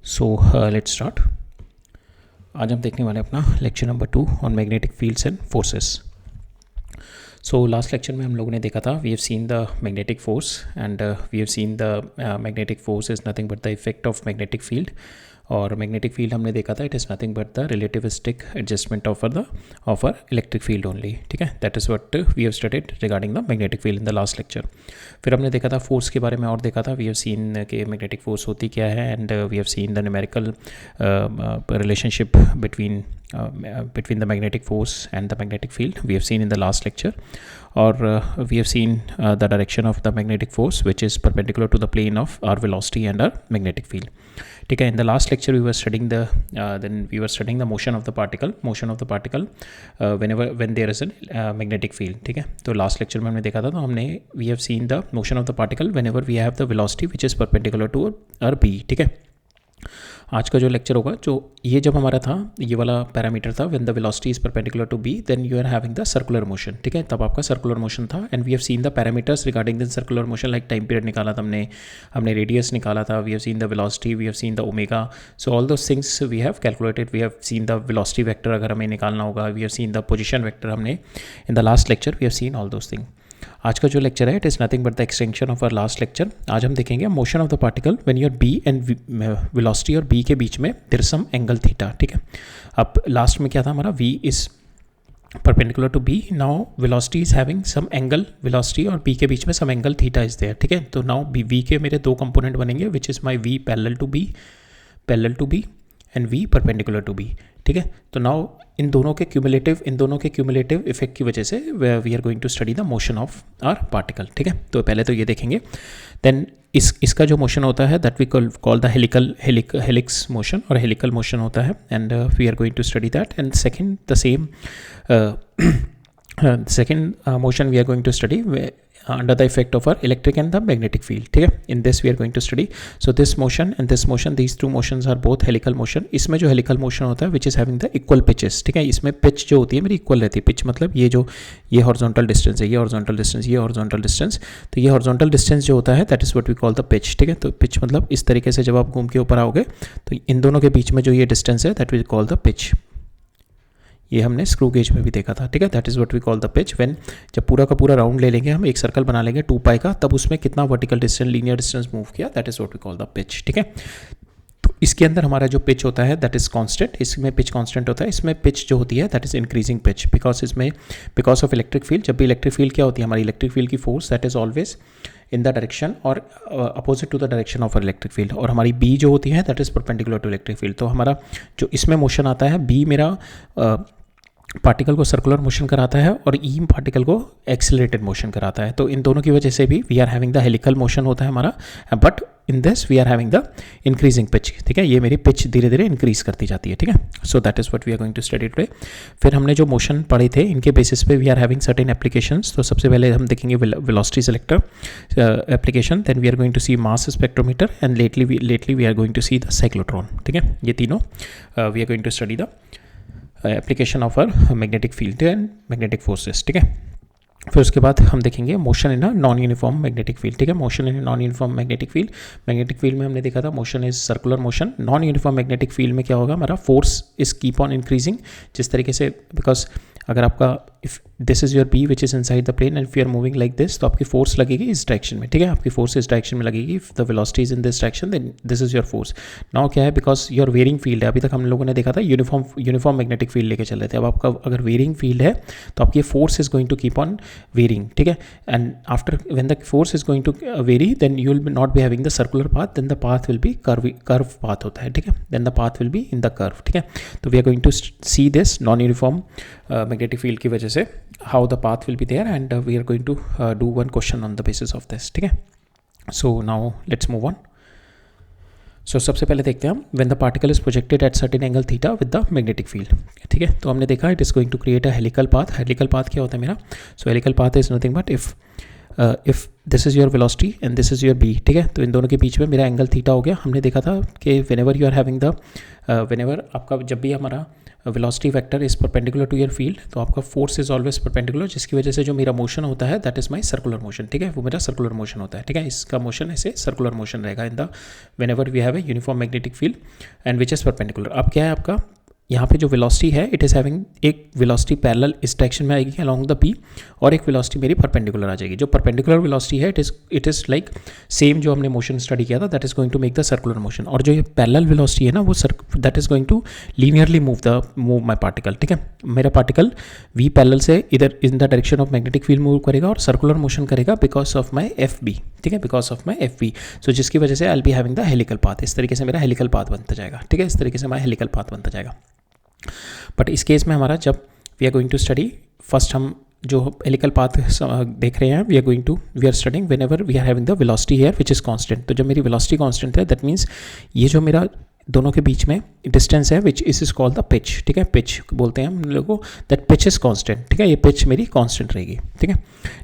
So let's start. आज हम देखने वाले अपना lecture number 2 on magnetic fields and forces. So last lecture में हम लोगों ने देखा था we have seen the magnetic force and we have seen the magnetic force is nothing but the effect of magnetic field. और magnetic field हमने देखा था it is nothing but the relativistic adjustment of a electric field only. ठीक है, that is what we have studied regarding the magnetic field in the last lecture. फिर हमने देखा था फोर्स के बारे में और देखा था वी हैव सीन कि मैग्नेटिक फोर्स होती क्या है and we have seen the numerical relationship between the magnetic force and the magnetic field we have seen in the last lecture, or we have seen the direction of the magnetic force which is perpendicular to the plane of our velocity and our magnetic field. ठीक है, in the last lecture we were studying the motion of the particle when there is a magnetic field. ठीक है, तो last lecture में हमने देखा था, तो हमने we have seen the motion of the particle whenever we have the velocity which is perpendicular to our b. ठीक है, आज का जो लेक्चर होगा, जो ये जब हमारा था, ये वाला पैरामीटर था when the velocity is perpendicular to B then you are having the circular motion. ठीक है, तब आपका सर्कुलर मोशन था and we have seen the parameters regarding the circular motion, like time period निकाला था हमने रेडियस निकाला था, we have seen the velocity, we have seen the omega, so all those things we have calculated, we have seen the velocity vector अगर हमें निकालना होगा, we have seen the position vector हमने in the last lecture, we have seen all those thing. आज का जो lecture है it is nothing but the extension of our last lecture. आज हम देखेंगे motion of the particle when your B and velocity और B के बीच में there is some angle theta. ठीक है, अब लास्ट में क्या था हमारा, V is perpendicular to B, now velocity is having some angle, velocity और बी के बीच में some angle theta is there. ठीक है, तो नाउ वी के मेरे दो कंपोनेंट बनेंगे which is my V parallel to B and V perpendicular to B. ठीक है, तो नाउ इन दोनों के क्यूमुलेटिव इफेक्ट की वजह से we are going to study the motion of our particle. ठीक है, तो पहले तो ये देखेंगे, देन इसका जो मोशन होता है that we call the helix motion, और हेलिकल मोशन होता है and we are going to study that. And second the same motion we are going to study under the effect of our electric and the magnetic field. ठीक है, in this we are going to study, so this motion and this motion, these two motions are both helical motion. इसमें जो helical motion होता है which is having the equal pitches. ठीक है, इसमें pitch जो होती है मेरी equal रहती है। pitch मतलब ये horizontal distance है, ये horizontal distance, तो ये horizontal distance जो होता है that is what we call the pitch. ठीक है, तो pitch मतलब इस तरीके से जब आप घूम के ऊपर आओगे तो इन दोनों के बीच में जो ये distance है that we call the pitch. ये हमने स्क्रू गेज में भी देखा था। ठीक है, that is what we call the pitch. When जब पूरा का पूरा राउंड ले लेंगे हम, एक सर्कल बना लेंगे 2 पाई का, तब उसमें कितना vertical distance, linear distance move किया, that is what we call the pitch. ठीक है, तो इसके अंदर हमारा जो पिच होता है दैट इज़ कांस्टेंट, इसमें पिच कांस्टेंट होता है। इसमें पिच जो होती है that is increasing pitch, because of electric field. जब भी इलेक्ट्रिक फील्ड क्या होती है, हमारी इलेक्ट्रिक फील्ड की force that is always in the direction और opposite to the direction of electric field, और हमारी बी जो होती है that is perpendicular to electric field. तो हमारा जो इसमें मोशन आता है, बी मेरा पार्टिकल को सर्कुलर मोशन कराता है और ई पार्टिकल को एक्सेलरेटेड मोशन कराता है। तो इन दोनों की वजह से भी we are having the helical motion होता है हमारा, but in this we are having the increasing pitch. ठीक है, ये मेरी पिच धीरे धीरे इंक्रीज करती जाती है। ठीक है, so that is what we are going to study today. फिर हमने जो मोशन पढ़े थे इनके बेसिस पे we are having certain applications. तो सबसे पहले हम देखेंगे velocity selector application, then we are going to see mass spectrometer and lately we are going to see the cyclotron. ठीक है, ये तीनों we are going to study the application of our magnetic field and magnetic forces. ठीक है, फिर उसके बाद हम देखेंगे motion in a non uniform magnetic field. ठीक है, motion in non uniform magnetic field में हमने देखा था motion is circular motion. Non uniform magnetic field में क्या होगा, हमारा force is keep on increasing, जिस तरीके से, बिकॉज अगर आपका if this is your B which is inside the plane and if you are moving like this, तो आपकी फोर्स लगेगी इस डायरेक्शन में। ठीक है, आपकी फोर्स इस डायरेक्शन में लगेगी, if the velocity is in this direction then this is your force. Now क्या है, बिकॉज योर वेरिंग फील्ड है, अभी तक हम लोगों ने देखा था यूनिफॉर्म मैग्नेटिक फील्ड लेके चल रहे थे। अब आपका अगर वेरिंग फील्ड है तो आपकी force is going to keep on varying. ठीक है, and after when the force is going to vary then you will not be having the circular path, then the path will be curve path होता है। ठीक है, then the path will be in the curve. ठीक है, तो we are going to see this non uniform magnetic field की वजह से how the path will be there, and we are going to do one question on the basis of this. ठीक है, so now let's move on. So सबसे पहले देखते हैं हम when the particle is projected at certain angle theta with the magnetic field. ठीक है, तो हमने देखा it is going to create a helical path. helical path क्या होता है मेरा, so helical path is nothing but if this is your velocity and this is your b. ठीक है, तो इन दोनों के बीच में मेरा एंगल थीटा हो गया। हमने देखा था कि whenever you are having the whenever आपका जब भी हमारा velocity vector is perpendicular to your field, तो आपका फोर्स इज ऑलवेज परपेंडिकुलर, जिसकी वजह से जो मेरा मोशन होता है that is my circular motion, ठीक है, वो मेरा सर्कुलर मोशन होता है, ठीक है, इसका मोशन ऐसे सर्कुलर मोशन रहेगा in the whenever we have a uniform magnetic field and which is perpendicular. अब क्या है आपका यहाँ पे जो वेलोसिटी है इट इज़ हैविंग एक वेलोसिटी पैरेलल इस डायरेक्शन में आएगी अलॉन्ग द पी, और एक वेलोसिटी मेरी परपेंडिकुलर आ जाएगी। जो परपेंडिकुलर वेलोसिटी है इट इज़ लाइक सेम जो हमने मोशन स्टडी किया था, that is going to make the circular motion, और जो ये पैरेलल वेलोसिटी है ना वो that is going to linearly move my particle, ठीक है। मेरा पार्टिकल वी पैरेलल से इधर in the direction of magnetic field move करेगा और सर्कुलर मोशन करेगा because of my F B, ठीक है, because of my F B. सो जिसकी वजह से I will be having the helical path, इस तरीके से मेरा हेलिकल पाथ बनता जाएगा, ठीक है, इस तरीके से मेरा हेलिकल पाथ बनता जाएगा। बट इस केस में हमारा जब we are going to study first हम जो हेलिकल पाथ देख रहे हैं we are studying whenever we are having the velocity here which is constant. तो जब मेरी वेलोसिटी कांस्टेंट है दैट मीन्स ये जो मेरा दोनों के बीच में डिस्टेंस है which is called the pitch, ठीक है, पिच बोलते हैं हम लोगों को, दैट पिच इज कांस्टेंट, ठीक है, ये पिच मेरी कांस्टेंट रहेगी, ठीक है।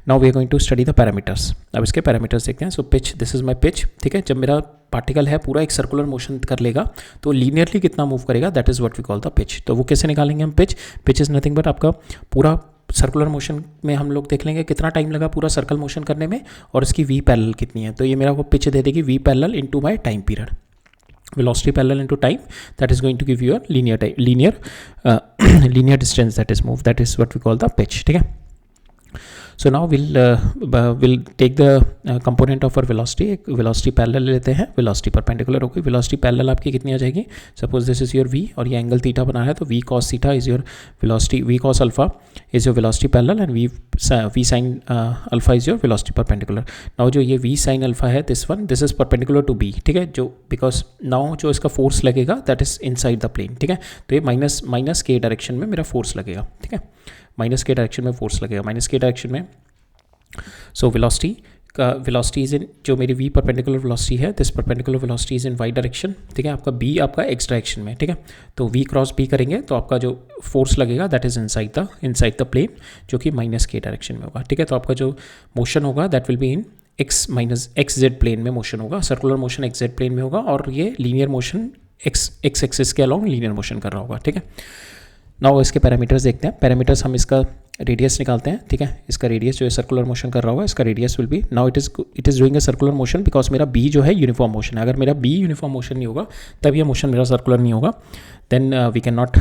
Now we are going to study the parameters. अब इसके पैरामीटर्स देखते हैं। So pitch, this is my pitch, ठीक है। जब मेरा पार्टिकल है पूरा एक सर्कुलर मोशन कर लेगा तो लीनियरली कितना मूव करेगा that is what we call the pitch. तो वो कैसे निकालेंगे हम pitch? Pitch is nothing but आपका पूरा सर्कुलर मोशन में हम लोग देख लेंगे कितना टाइम लगा पूरा सर्कल मोशन करने में और इसकी वी पैरेलल कितनी है, तो ये मेरा को पिच दे देगी V parallel into my time period, velocity parallel into time, that is going to give you a linear distance that is moved, that is what we call the pitch, ठीक है। So now we'll take the component of our velocity, एक velocity parallel लेते हैं, velocity perpendicular होगी, velocity parallel आपकी कितनी आ जाएगी? Suppose this is your v और ये एंगल थीटा बना है तो v cos theta is your velocity, v cos alpha is your velocity parallel and v sin alpha is your velocity perpendicular। now जो ये v sin alpha है this is perpendicular to b, ठीक है, जो because now जो इसका force लगेगा that is inside the plane, ठीक है, तो ये माइनस के डायरेक्शन में मेरा फोर्स लगेगा, ठीक है, माइनस के डायरेक्शन में फोर्स लगेगा, माइनस के डायरेक्शन में। सो वेलोसिटी इज इन, जो मेरी v परपेंडिकुलर वेलोसिटी है this perpendicular velocity is in y direction, ठीक है, आपका b आपका x डायरेक्शन में, ठीक है, तो v क्रॉस b करेंगे तो आपका जो फोर्स लगेगा that is inside the plane जो कि माइनस के डायरेक्शन में होगा, ठीक है। तो आपका जो मोशन होगा that will be in X Z plane में मोशन होगा, circular motion X Z plane में होगा और ये लीनियर मोशन एक्स एक्सिस के अलॉन्ग लीनियर मोशन कर रहा होगा, ठीक है। नाउ इसके पैरामीटर्स देखते हैं। पैरामीटर्स हम इसका रेडियस निकालते हैं, ठीक है, इसका रेडियस जो है सर्कुलर मोशन कर रहा होगा इसका radius will be, now it is doing a circular motion because मेरा बी जो है यूनिफॉर्म मोशन है, अगर मेरा बी यूनिफॉर्म मोशन नहीं होगा तब ये मोशन मेरा सर्कुलर नहीं होगा, then we can not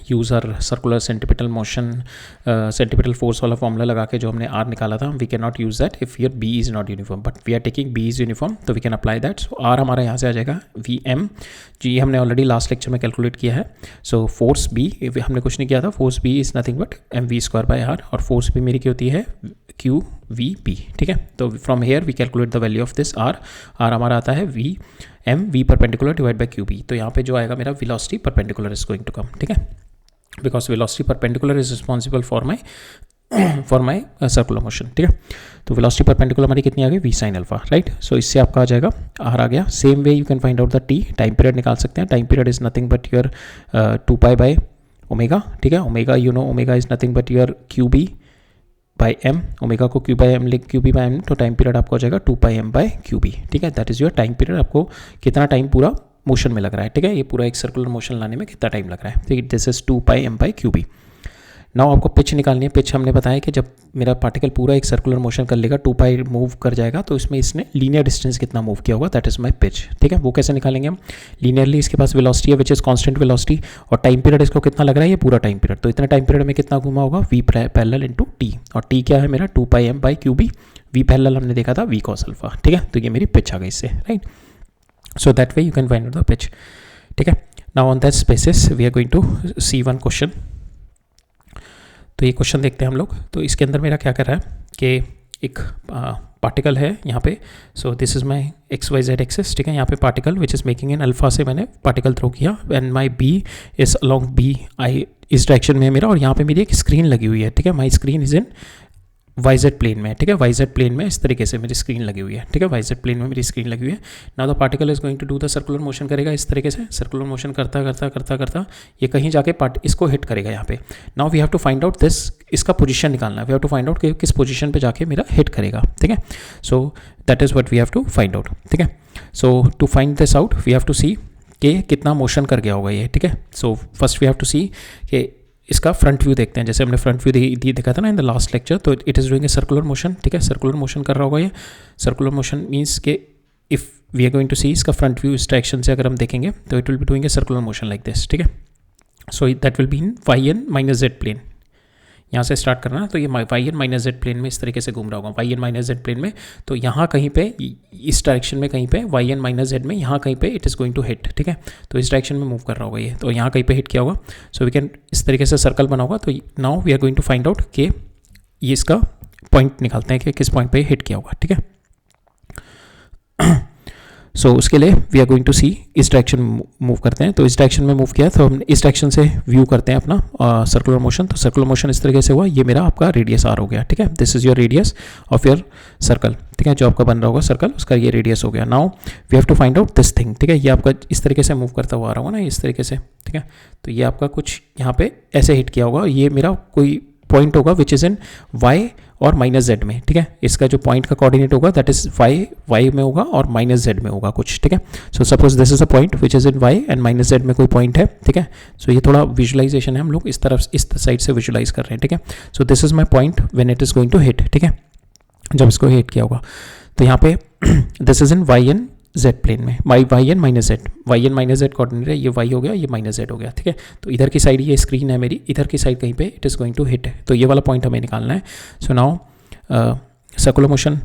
use our circular centripetal motion, centripetal force वाला फॉर्मूला लगा के जो हमने आर निकाला था we can not use that if your B is not uniform, but we are taking B is uniform तो we can apply that. So R हमारा यहाँ से आ जाएगा वी एम, जो ये हमने ऑलरेडी लास्ट लेक्चर में कैलकुलेट किया है। सो फोर्स बी हमने कुछ नहीं किया था, force B is nothing but M we square by R, और फोर्स बी मेरी क्या होती है क्यू वी पी, ठीक है। तो from here we calculate the value of this R हमारा आता है V M V perpendicular divide by Q B, तो यहाँ पे जो आएगा मेरा velocity perpendicular is going to come, ठीक है, because velocity perpendicular is responsible for my circular motion, ठीक है। तो वेलोसिटी परपेंडिकुलर हमारी कितनी आ गई V sine alpha, right. So इससे आपका आ जाएगा आर आ गया। Same way you can find out the T, time period निकाल सकते हैं, time period is nothing but your 2 pi omega, ठीक है, omega you know omega is nothing but your Q B by M, omega को Q by M तो time period आपको हो जाएगा 2 pi M by Q B, ठीक है, that is your time period, आपको कितना टाइम पूरा मोशन में लग रहा है, ठीक है, ये पूरा एक सर्कुलर मोशन लाने में कितना टाइम लग रहा है, ठीक है, this is 2 pi M by Q B. Now आपको पिच निकालनी है। पिच हमने बताया कि जब मेरा पार्टिकल पूरा एक सर्कुलर मोशन कर लेगा 2 पाई मूव कर जाएगा तो इसमें इसने लीनियर डिस्टेंस कितना मूव किया होगा दैट इज माई पिच, ठीक है। वो कैसे निकालेंगे हम? लीनियरली इसके पास वेलोसिटी है विच इज कांस्टेंट वेलोसिटी और टाइम पीरियड इसको कितना लग रहा है, ये पूरा टाइम पीरियड, तो इतने टाइम पीरियड में कितना घूमा होगा वी पैरेलल इनटू टी, और टी क्या है मेरा 2 pi M by Q B, V parallel हमने देखा था वी कॉस अल्फा, ठीक है, तो ये मेरी पिच आ गई इससे, right. So that way you can find out the pitch, ठीक है। Now on that basis we are going to see one question. तो ये क्वेश्चन देखते हैं हम लोग। तो इसके अंदर मेरा क्या कर रहा है कि एक पार्टिकल है यहाँ पे, so this is my X Y Z axis, ठीक है, यहाँ पे particle which is making in alpha से मैंने पार्टिकल थ्रो किया and my B is along B I इस डायरेक्शन में है मेरा, और यहाँ पे मेरी एक स्क्रीन लगी हुई है, ठीक है, my screen is in Y Z plane में, ठीक है, वाईजेड प्लेन में इस तरीके से मेरी स्क्रीन लगी हुई है, ठीक है, वाईजेड प्लेन में मेरी स्क्रीन लगी हुई है। Now the particle is going to do the circular motion करेगा इस तरीके से, सर्कुलर मोशन करता करता करता करता ये कहीं जाके इसको हिट करेगा यहाँ पे। Now we have to find out this, इसका पोजीशन निकालना है, we have to find out कि किस पोजीशन पे जाके मेरा हिट करेगा, ठीक है। So that is what we have to find out, ठीक है। So to find this out we have to see कि कितना मोशन कर गया होगा ये, ठीक है। So first we have to see कि इसका फ्रंट व्यू देखते हैं, जैसे हमने फ्रंट व्यू देखा था ना इन द लास्ट लेक्चर, तो it is doing a circular motion, ठीक है, सर्कुलर मोशन कर रहा होगा ये। सर्कुलर मोशन मीन्स के if we are going to see इसका फ्रंट व्यू इस डायरेक्शन से अगर हम देखेंगे तो it will be doing a circular motion like this, ठीक है। So that will be in Y and minus Z plane, यहाँ से स्टार्ट करना, तो ये Y and minus Z plane में इस तरीके से घूम रहा होगा, Y and minus Z plane में। तो यहाँ कहीं पे इस डायरेक्शन में कहीं पे वाई एन माइनस जेड में यहाँ कहीं पे it is going to hit, ठीक है। तो इस डायरेक्शन में मूव कर रहा होगा ये, तो यहाँ कहीं पे हिट किया होगा। सो वी कैन इस तरीके से सर्कल बना होगा। तो now we are going to find out कि ये इसका पॉइंट निकालते हैं कि किस पॉइंट पर हिट किया होगा, ठीक है। सो उसके लिए वी आर गोइंग टू सी इस डायरेक्शन मूव करते हैं, तो इस डायरेक्शन में मूव किया तो हम इस डायरेक्शन से व्यू करते हैं अपना सर्कुलर मोशन। तो सर्कुलर मोशन इस तरीके से हुआ, ये मेरा आपका रेडियस आर हो गया, ठीक है। This is your radius of your circle, ठीक है, जो आपका बन रहा होगा सर्कल उसका ये रेडियस हो गया। Now we have to find out this thing, ठीक है। ये आपका इस तरीके से मूव करता हुआ आ रहा होगा ना, इस तरीके से, ठीक है। तो ये आपका कुछ यहाँ पे ऐसे हिट किया होगा, ये मेरा कोई पॉइंट होगा विच इज़ इन वाई और माइनस जेड में, ठीक है। इसका जो पॉइंट का कोऑर्डिनेट होगा दैट इज वाई में होगा और माइनस जेड में होगा कुछ, ठीक है। So suppose this is a point which is in Y and minus Z में कोई पॉइंट है, ठीक है। सो ये थोड़ा विजुअलाइजेशन है, हम लोग इस तरफ इस साइड से विजुअलाइज कर रहे हैं, ठीक है। So this is my point when it is going to hit, ठीक है, जब इसको हिट किया होगा। तो यहाँ पे this is in Y and Z plane में, Y and minus Z, Y and minus Z coordinate है, ये वाई हो गया, ये माइनस जेड हो गया, ठीक है। तो इधर की साइड ये स्क्रीन है मेरी, इधर की साइड कहीं पे it is going to hit है, तो ये वाला पॉइंट हमें निकालना है। सो नाउ सर्कुलर मोशन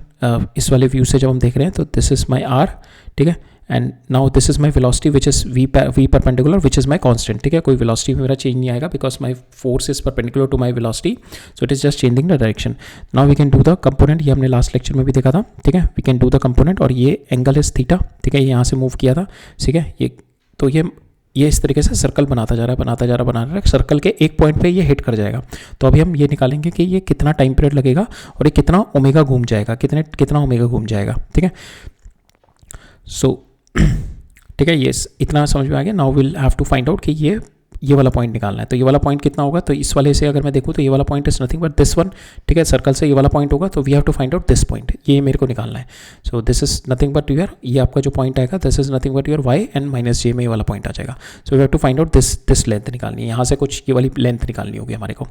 इस वाले व्यू से जब हम देख रहे हैं तो दिस इज माई आर, ठीक है। And now this is my velocity which is V perpendicular which is my constant, ठीक है। कोई वेलोसिटी में मेरा चेंज नहीं आएगा because my force is perpendicular to my velocity, so it is just changing the direction. Now we can do the component, ये हमने last lecture में भी देखा था, ठीक है। We can do the component, और ये एंगल इज थीटा, ठीक है, ये यहाँ से मूव किया था, ठीक है। ये इस तरीके से सर्कल बनाता जा रहा है, सर्कल के एक पॉइंट पे ये हिट कर जाएगा। तो अभी हम ये निकालेंगे कि ये कितना टाइम पीरियड लगेगा और ये कितना ओमेगा घूम जाएगा, कितना ओमेगा घूम जाएगा, ठीक है। सो ठीक है, ये इतना समझ में आ गया। Now will have to find out कि ये वाला पॉइंट निकालना है। तो ये वाला पॉइंट कितना होगा, तो इस वाले से अगर मैं देखूँ तो ये वाला point is nothing but this one, ठीक है। सर्कल से ये वाला पॉइंट होगा, तो we have to find out this point, ये मेरे को निकालना है। So this is nothing but your, ये आपका जो पॉइंट आएगा this is nothing but your Y and minus Z में ये वाला पॉइंट आ जाएगा। So we have to find out this length निकालनी है, यहाँ से कुछ ये वाली लेंथ निकालनी होगी हमारे को,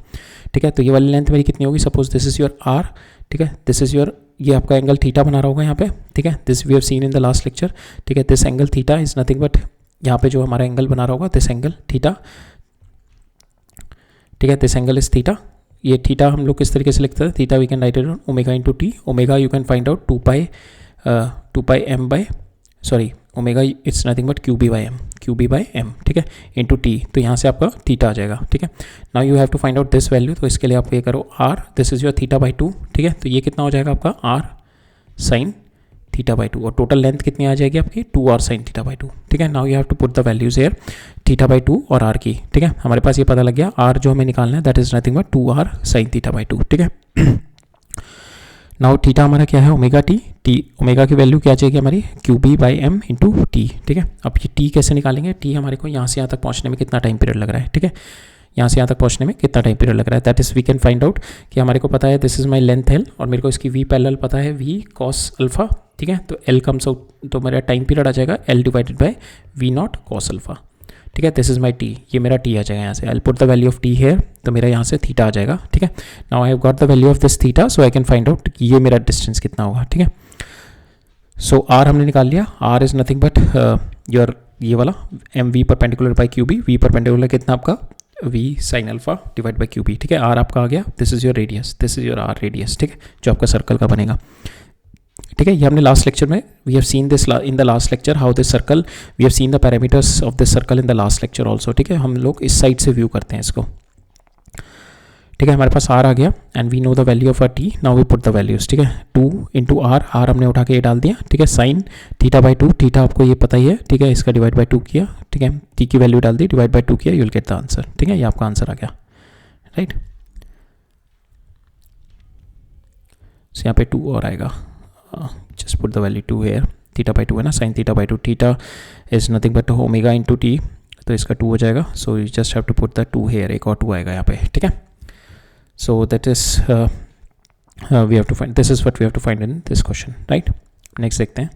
ठीक है। तो ये वाली लेंथ मेरी कितनी होगी, suppose this is your R, ठीक है, दिस इज योर, ये आपका एंगल थीटा बना रहा होगा यहाँ पे, ठीक है। This we have seen in the last lecture, ठीक है। This angle theta is nothing but, यहाँ पे जो हमारा एंगल बना रहा होगा दिस एंगल थीटा, ठीक है, दिस एंगल इज थीटा। ये थीटा हम लोग किस तरीके से लिखते हैं, theta we can write it on omega into T, omega you can find out 2 pi M by, sorry omega it's nothing but Q B by M, ठीक है, इंटू टी। तो यहाँ से आपका थीटा आ जाएगा, ठीक है। Now you have to find out this value, तो इसके लिए आप ये करो R, this is your theta by 2, ठीक है। तो ये कितना हो जाएगा आपका आर साइन थीटा बाई 2, और टोटल लेंथ कितनी आ जाएगी आपकी 2 आर साइन थीटा बाई 2, ठीक है। Now you have to put the values here theta by 2 और आर की, ठीक है। हमारे पास ये पता लग गया, आर जो हमें निकालना है that is nothing but 2 R sine theta by 2, ठीक है। नाउ थीटा हमारा क्या है, ओमेगा टी, ओमेगा की वैल्यू क्या आ जाएगी हमारी Q B by M into T, ठीक है। अब ये टी कैसे निकालेंगे, टी हमारे को यहाँ से यहाँ तक पहुँचने में कितना टाइम पीरियड लग रहा है, ठीक है, यहाँ से यहाँ तक पहुँचने में कितना टाइम पीरियड लग रहा है, that is we can find out कि हमारे को पता है this is my length L, और मेरे को इसकी वी पैरेलल पता है वी कॉस अल्फा, ठीक है। तो एल कम्स आउट, तो मेरा टाइम पीरियड आ जाएगा L divided by V naught cos alpha, ठीक है। दिस इज माई टी, ये मेरा टी आ जाएगा यहाँ से, I put the value of T here, तो मेरा यहाँ से थीटा आ जाएगा, ठीक है। Now I have got the value of this theta, so I can find out ये मेरा डिस्टेंस कितना होगा, ठीक है। सो आर हमने निकाल लिया, R is nothing but your ये वाला M V perpendicular by Q B, V perpendicular कितना आपका V sine alpha divide by Q B, ठीक है। आर आपका आ गया, this is your radius, this is your R radius, ठीक है, जो आपका सर्कल का बनेगा, ठीक है। ये हमने लास्ट लेक्चर में we have seen this in the last lecture how this circle, we have seen the parameters of this circle in the last lecture also, ठीक है। हम लोग इस साइड से व्यू करते हैं इसको, ठीक है। हमारे पास आर आ गया and we know the value of R T, now we put the values, ठीक है। 2 इंटू आर, आर हमने उठा के ये डाल दिया, ठीक है। साइन थीटा बाई 2, थीटा आपको ये पता ही है, ठीक है, इसका डिवाइड बाई 2 किया, ठीक है, टी की वैल्यू डाल दी, डिवाइड बाई 2 किया, you will get the answer, ठीक है। ये आपका आंसर आ गया, राइट। यहाँ पे 2 और आएगा, just put the value 2 here, theta by 2 है ना, sine theta by 2, theta is nothing but omega into T, तो इसका 2 हो जाएगा, so you just have to put the 2 here, एक और 2 आएगा यहाँ पे, ठीक है। So that is we have to find, this is what we have to find in this question, right? Next देखते हैं।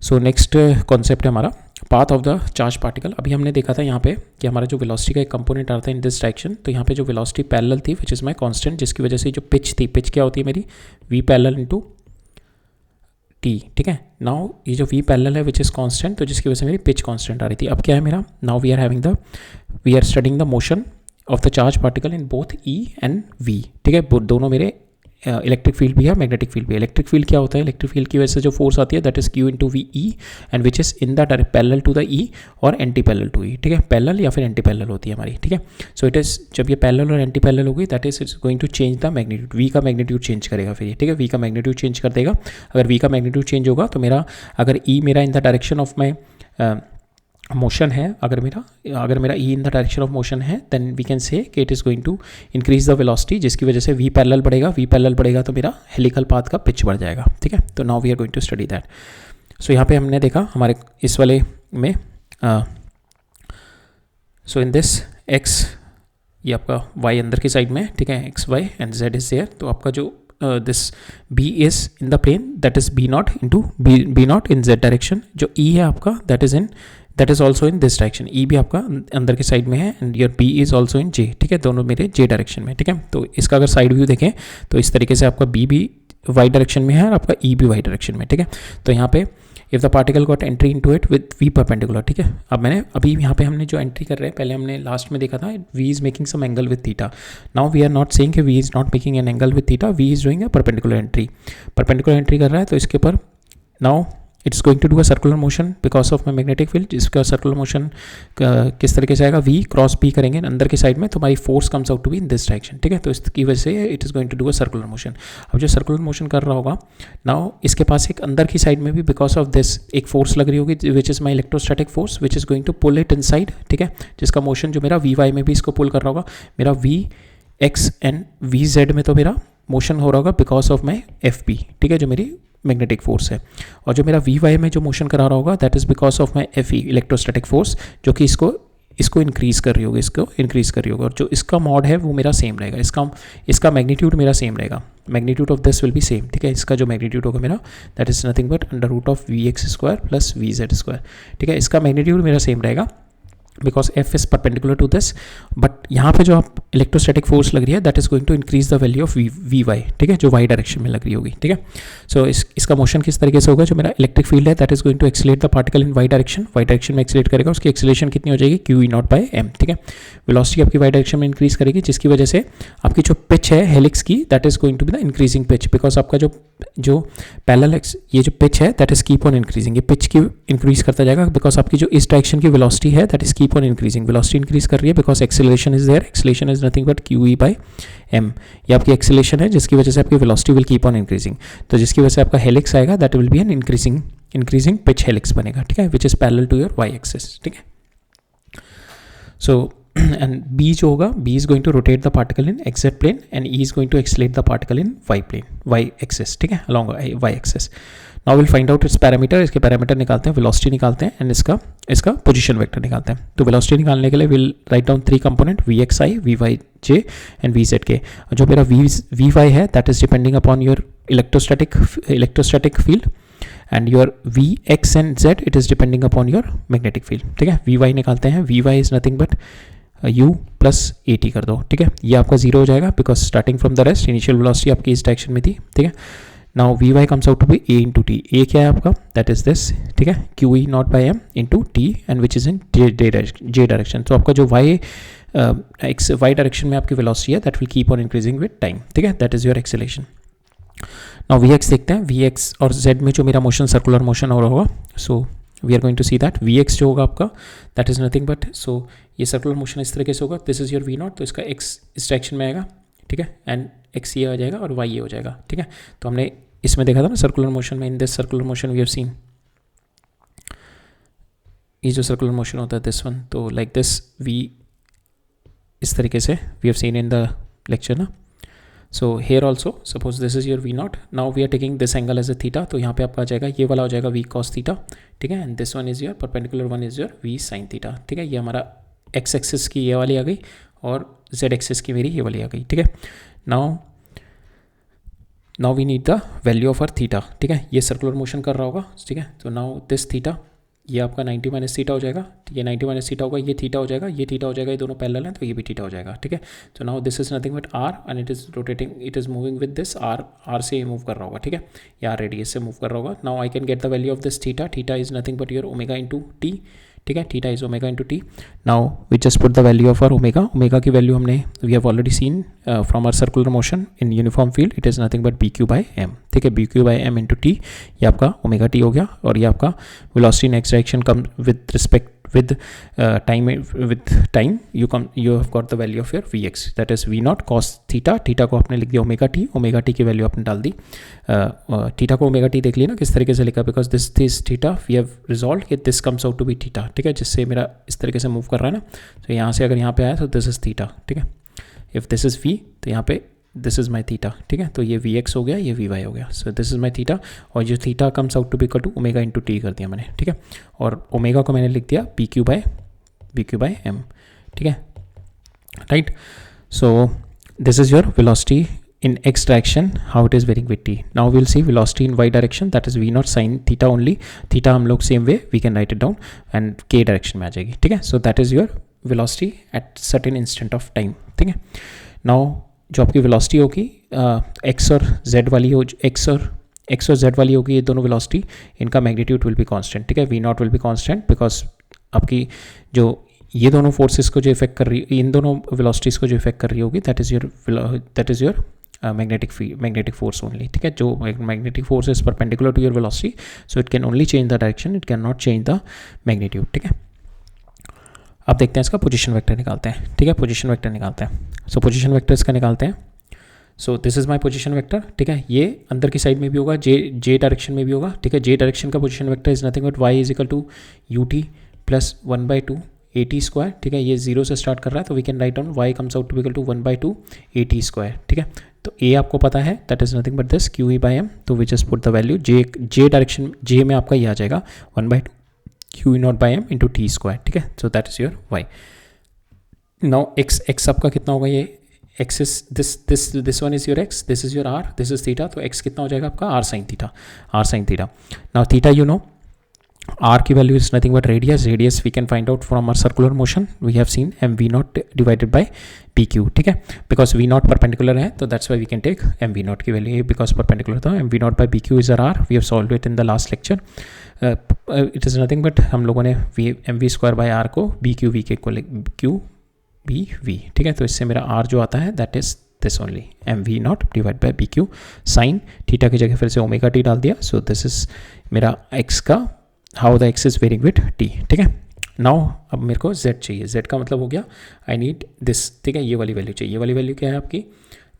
So next concept है हमारा path of the charge particle. अभी हमने देखा था यहाँ पे कि हमारा जो वेलोसिटी का एक कंपोनेंट आता है इन दिस डायरेक्शन, तो यहाँ पे जो वेलोसिटी पैरेलल थी विच इज़ माई कांस्टेंट, जिसकी वजह से जो पिच थी, पिच क्या होती है मेरी, वी पैरेलल इनटू टी, ठीक है। नाउ ये जो वी पैरेलल है विच इज़ कांस्टेंट, तो जिसकी वजह से मेरी पिच कांस्टेंट आ रही थी। अब क्या है मेरा, now we are studying the motion of the charge particle in both E and V, ठीक है। दोनों मेरे इलेक्ट्रिक फील्ड भी है, मैग्नेटिक फील्ड भी है। इलेक्ट्रिक फील्ड क्या होता है, इलेक्ट्रिक फील्ड की वजह से जो फोर्स आती है that is Q into V E, and which is in the parallel to the E और एंटी पैरेलल टू ई, ठीक है। पैरेलल या फिर एंटी पैरेलल होती है हमारी, ठीक है। सो इट इज, जब ये पैरेलल और एंटी पैरेलल होगी that is it's going to change the magnitude, V का मैग्नीट्यूड चेंज करेगा फिर ये, ठीक है। वी का मैग्नीट्यूड चेंज कर देगा। अगर वी का मैग्नीट्यूड चेंज होगा तो मेरा, अगर ई मेरा in the direction of my motion है, अगर मेरा E in the direction of motion है, देन वी कैन से कि it is going to increase the velocity, जिसकी वजह से वी पैरेलल बढ़ेगा तो मेरा हेलिकल पाथ का पिच बढ़ जाएगा, ठीक है। तो now we are going to study that. So यहाँ पे हमने देखा हमारे इस वाले में, सो इन दिस एक्स, ये आपका वाई अंदर की साइड में, ठीक है, X Y and Z is there. तो आपका जो this B is in the plane that is B not into B not in Z direction. जो ई है आपका that is also in this direction, E भी आपका अंदर की साइड में है, and your B is also in Z, ठीक है। दोनों मेरे जे डायरेक्शन में, ठीक है। तो इसका अगर साइड व्यू देखें तो इस तरीके से आपका बी भी वाई डायरेक्शन में है और आपका ई भी वाई डायरेक्शन में, ठीक है। तो यहाँ पे if the particle got entry into it with V perpendicular, ठीक है। अब अभी यहाँ पे हमने जो एंट्री कर रहे हैं, पहले हमने लास्ट में देखा था V is making some angle with theta. Now we are not saying कि V is not making an angle with theta, V is doing a perpendicular entry कर रहा है। तो इसके ऊपर now it's going to do a circular motion because of my magnetic field, जिसका circular motion किस तरीके से आएगा, वी क्रॉस पी करेंगे अंदर की साइड में, तो हमारी force comes out to be in this direction, ठीक है। तो इसकी वजह से it is going to do a circular motion. अब जो सर्कुलर मोशन कर रहा होगा, नाउ इसके पास एक अंदर की साइड में भी बिकॉज ऑफ दिस एक फोर्स लग रही होगी which is my electrostatic force which is going to pull it inside, ठीक है। जिसका मोशन जो मेरा वी वाई में भी इसको पुल कर रहा होगा, मेरा we X and V Z में तो मेरा मोशन हो रहा होगा because of my F P, ठीक है, जो मेरी मैग्नेटिक फोर्स है। और जो मेरा वी वाई में जो मोशन करा रहा होगा that is because of my F E, electrostatic force, जो कि इसको इंक्रीज कर रही होगी, और जो इसका मॉड है वो मेरा सेम रहेगा, इसका मैग्नीट्यूड मेरा सेम रहेगा, magnitude of this will be same, ठीक है। इसका जो मैग्नीट्यूड होगा मेरा that is nothing but under root of V X square plus V Z square, ठीक है। इसका मैग्नीट्यूड मेरा सेम रहेगा because F is perpendicular to this, but यहाँ पे जो आप इलेक्ट्रोस्टैटिक फोर्स लग रही है that is going to increase the value of V Y, ठीक है, जो वाई डायरेक्शन में लग रही होगी, ठीक है। सो इसका मोशन किस तरीके से होगा, जो मेरा इलेक्ट्रिक फील्ड है that is going to accelerate the particle in Y direction में एक्सीलरेट करेगा, उसकी एक्सीलरेशन कितनी हो जाएगी, Q E naught by M, ठीक है। वेलोसिटी आपकी वाई डायरेक्शन में इंक्रीज करेगी, जिसकी वजह से आपकी जो पिच है हेलिक्स की that is going to be the increasing pitch, because आपका जो पैरेलल ये जो पिच है that is keep on increasing, ये पिच की इंक्रीज करता जाएगा बिकॉज आपकी जो इस डायरेक्शन की वेलोसिटी है that is keep on increasing, velocity increase कर रही है because acceleration is there, acceleration is nothing but Q E by M, ये आपकी एक्सेलरेशन है जिसकी वजह से आपकी velocity will keep on increasing. तो जिसकी वजह से आपका हेलिक्स आएगा that will be an increasing pitch helix बनेगा, ठीक है, which is parallel to your Y axis, ठीक है। सो एंड बी जो होगा, B is going to rotate the particle in X Z plane and E is going to accelerate the particle in Y plane, Y axis, ठीक है, along Y axis. Now will find out its parameter, इसके parameter निकालते हैं, velocity निकालते हैं and इसका position vector निकालते हैं। तो वेलोसिटी निकालने के लिए will write down 3 component, V X I, V Y J and V Z K. जो मेरा वी वाई है that is depending upon your electrostatic field and your V X and Z it is depending upon your magnetic field, ठीक है। V Y निकालते हैं, V Y is nothing but u plus A T कर दो, ठीक है, ये आपका 0 हो जाएगा because starting from the rest initial velocity आपकी इस डायरेक्शन में थी, ठीक है। Now we y comes out to be a into T, a क्या है आपका दैट इज दिस, ठीक है, q E naught by M into t and which is in j direction. तो आपका जो वाई डायरेक्शन में आपकी वेलोसिटी है that will keep on increasing with time, ठीक है, that is your acceleration. Now we x देखते हैं, वी एक्स और जेड में जो मेरा मोशन सर्कुलर मोशन हो रहा होगा, so we are going to see that V X जो होगा आपका that is nothing but, so ये सर्कुलर मोशन इस तरीके से होगा, this is your we naught, तो इसका एक्स इस डायरेक्शन में आएगा, ठीक है, एंड एक्स ये आ जाएगा और वाई ये हो जाएगा, ठीक है। तो हमने इसमें देखा था ना सर्कुलर मोशन में, in this circular motion we have seen, ये जो सर्कुलर मोशन होता है दिस वन, तो लाइक दिस वी इस तरीके से we have seen in the lecture ना। So here also suppose this is your we naught, now we are taking this angle as a theta, तो यहाँ पे आपका आ जाएगा ये वाला हो जाएगा वी कॉस थीटा, ठीक है, and this one is your perpendicular one is your V sine theta, ठीक है। ये हमारा एक्स एक्सिस की ये वाली आ गई और जेड एक्सिस की मेरी ये वाली आ गई, ठीक है। Now we need the value of R theta, ठीक है, ये सर्कुलर मोशन कर रहा होगा, ठीक है। तो नाउ दिस थीटा ये आपका 90 माइनस थीटा हो जाएगा, ये 90 माइनस थीटा होगा, ये थीटा हो जाएगा, ये थीटा हो जाएगा, ये दोनों पैरेलल हैं तो ये भी थीटा हो जाएगा, ठीक है। तो now this is nothing but R and it is rotating, it is moving with this R से ये मूव कर रहा होगा, ठीक है, या रेडियस से मूव कर रहा होगा। Now I can get the value of this theta, theta is nothing but your omega into T, ठीक है, theta is omega into T. Now we just put the value of R omega, omega की value हमने we have already seen from our circular motion in uniform field, it is nothing but B Q by M, ठीक है, B Q by M into T, ये आपका omega T हो गया। और ये आपका velocity in x direction come with respect with time you have got the value of your vx, that is v naught cos theta, theta को आपने लिख दिया ओमेगा टी, ओमेगा टी की वैल्यू आपने डाल दी, थीटा को ओमेगा टी देख लिया ना किस तरीके से लिखा, because this is theta, we have resolve कि this comes out to be theta, ठीक है, जिससे मेरा इस तरीके से मूव कर रहा है ना, तो यहाँ से अगर यहाँ पे आया तो दिस इज थीटा, ठीक है, इफ दिस इज v तो यहाँ पे दिस इज माई थीटा, ठीक है, तो ये वी एक्स हो गया, ये वी वाई हो गया, so this is my theta, और जो theta comes out to be equal to omega into T कर दिया मैंने, ठीक है, और ओमेगा को मैंने लिख दिया बी क्यू बाई एम, ठीक है, right. So this is your velocity in x direction, how it is varying with t. Now we'll see velocity in y direction, that is v naught sin theta only, theta हम लोग same way we can write it down and k direction में आ जाएगी, ठीक है, so that is your velocity at certain instant of time, ठीक है। Now जो आपकी वेलोसिटी होगी x और z वाली हो, x और z वाली होगी, ये दोनों वेलोसिटी, इनका मैग्नीट्यूड विल बी कांस्टेंट, ठीक है, v not will be constant because आपकी जो ये दोनों फोर्सेस को जो इफेक्ट कर रही, इन दोनों वेलोसिटीज़ को जो इफेक्ट कर रही होगी, that is your magnetic force only, ठीक है, जो magnetic force is perpendicular to your velocity, so it can only change the direction, it cannot change the magnitude, ठीक है। अब देखते हैं इसका पोजीशन वेक्टर निकालते हैं, ठीक है, पोजीशन वेक्टर निकालते हैं, सो पोजीशन वेक्टर इसका निकालते हैं। सो this is my position vector, ठीक है, ये अंदर की साइड में भी होगा, जे डायरेक्शन में भी होगा, ठीक है, जे डायरेक्शन का position vector is nothing but Y is equal to U T plus 1/2 A T square, ठीक है, ये जीरो से स्टार्ट कर रहा है तो we can write down y comes out to equal to 1/2 A T square, ठीक है, तो ए आपको पता है that is nothing but this q E by M, तो we just put the value j direction, j में आपका ये आ जाएगा 1/2 q E naught by M into t square, ठीक है, so that is your y. Now x आपका कितना होगा, ये x is this one is your X, this is your R, this is theta, तो एक्स कितना हो जाएगा आपका R sine theta. Now theta you know, r की वैल्यू is nothing but radius we can find out from our circular motion, we have seen M we naught divided by P Q, ठीक है, because we naught perpendicular है तो that's why we can take M we naught की value, because perpendicular था, M we naught by P Q is R, we have solved it in the last lecture, it is nothing but हम लोगों ने M we square by R को B Q V के Q B V, ठीक है, तो इससे मेरा आर जो आता है that is this only M we naught divide by B Q, sine theta की जगह फिर से ओमेगा टी डाल दिया, सो दिस इज मेरा एक्स का how the X is varying with T, ठीक है। नाउ अब मेरे को z चाहिए, z का मतलब हो गया आई नीड दिस, ठीक है, ये वाली वैल्यू चाहिए, ये वाली वैल्यू क्या है आपकी,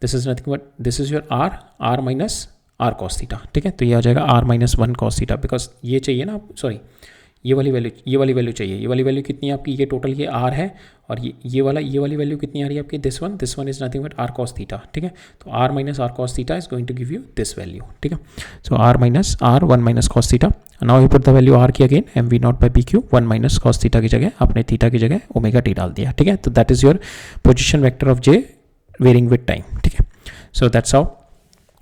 this is nothing but this is your R minus are cos theta, ठीक है, तो ये आ जाएगा R minus 1 cos theta, because ये चाहिए ना, सॉरी ये वाली वैल्यू चाहिए, ये वाली वैल्यू कितनी है आपकी, ये टोटल ये आर है, और ये वाली वैल्यू कितनी आ रही है आपकी, this one is nothing but r cos theta, ठीक है, तो r minus are cos theta is going to give you this value, ठीक है, so r minus r 1 minus cos theta, now you put the value r की again m we naught by p q, 1 minus cos theta की जगह आपने theta की जगह omega T डाल दिया, ठीक है, तो that is your position vector of J varying with time, ठीक है, so that's how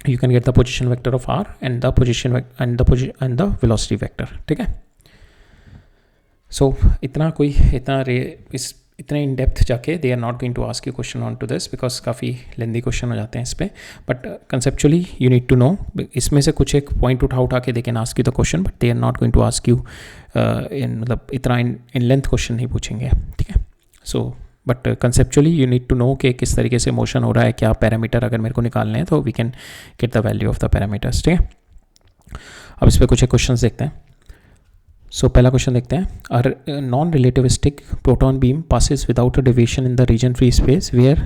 you can get the position vector of r and the position and the velocity vector, ठीक है। सो इतने इन डेप्थ जाके they are not going to ask you question on to this, because काफ़ी lengthy question हो जाते हैं इस पर, but conceptually you need to know, इसमें से कुछ एक पॉइंट उठा के they can ask you the question, but they are not going to ask you मतलब इतना इन लेंथ क्वेश्चन नहीं पूछेंगे, ठीक है। So but conceptually you need to know कि किस तरीके से मोशन हो रहा है, क्या पैरामीटर अगर मेरे को निकालने हैं तो we can get the value of the parameters, ठीक है। अब इस पर कुछ एक क्वेश्चन देखते हैं। सो पहला क्वेश्चन देखते हैं, uh non relativistic proton beam passes without a deviation in the region free space where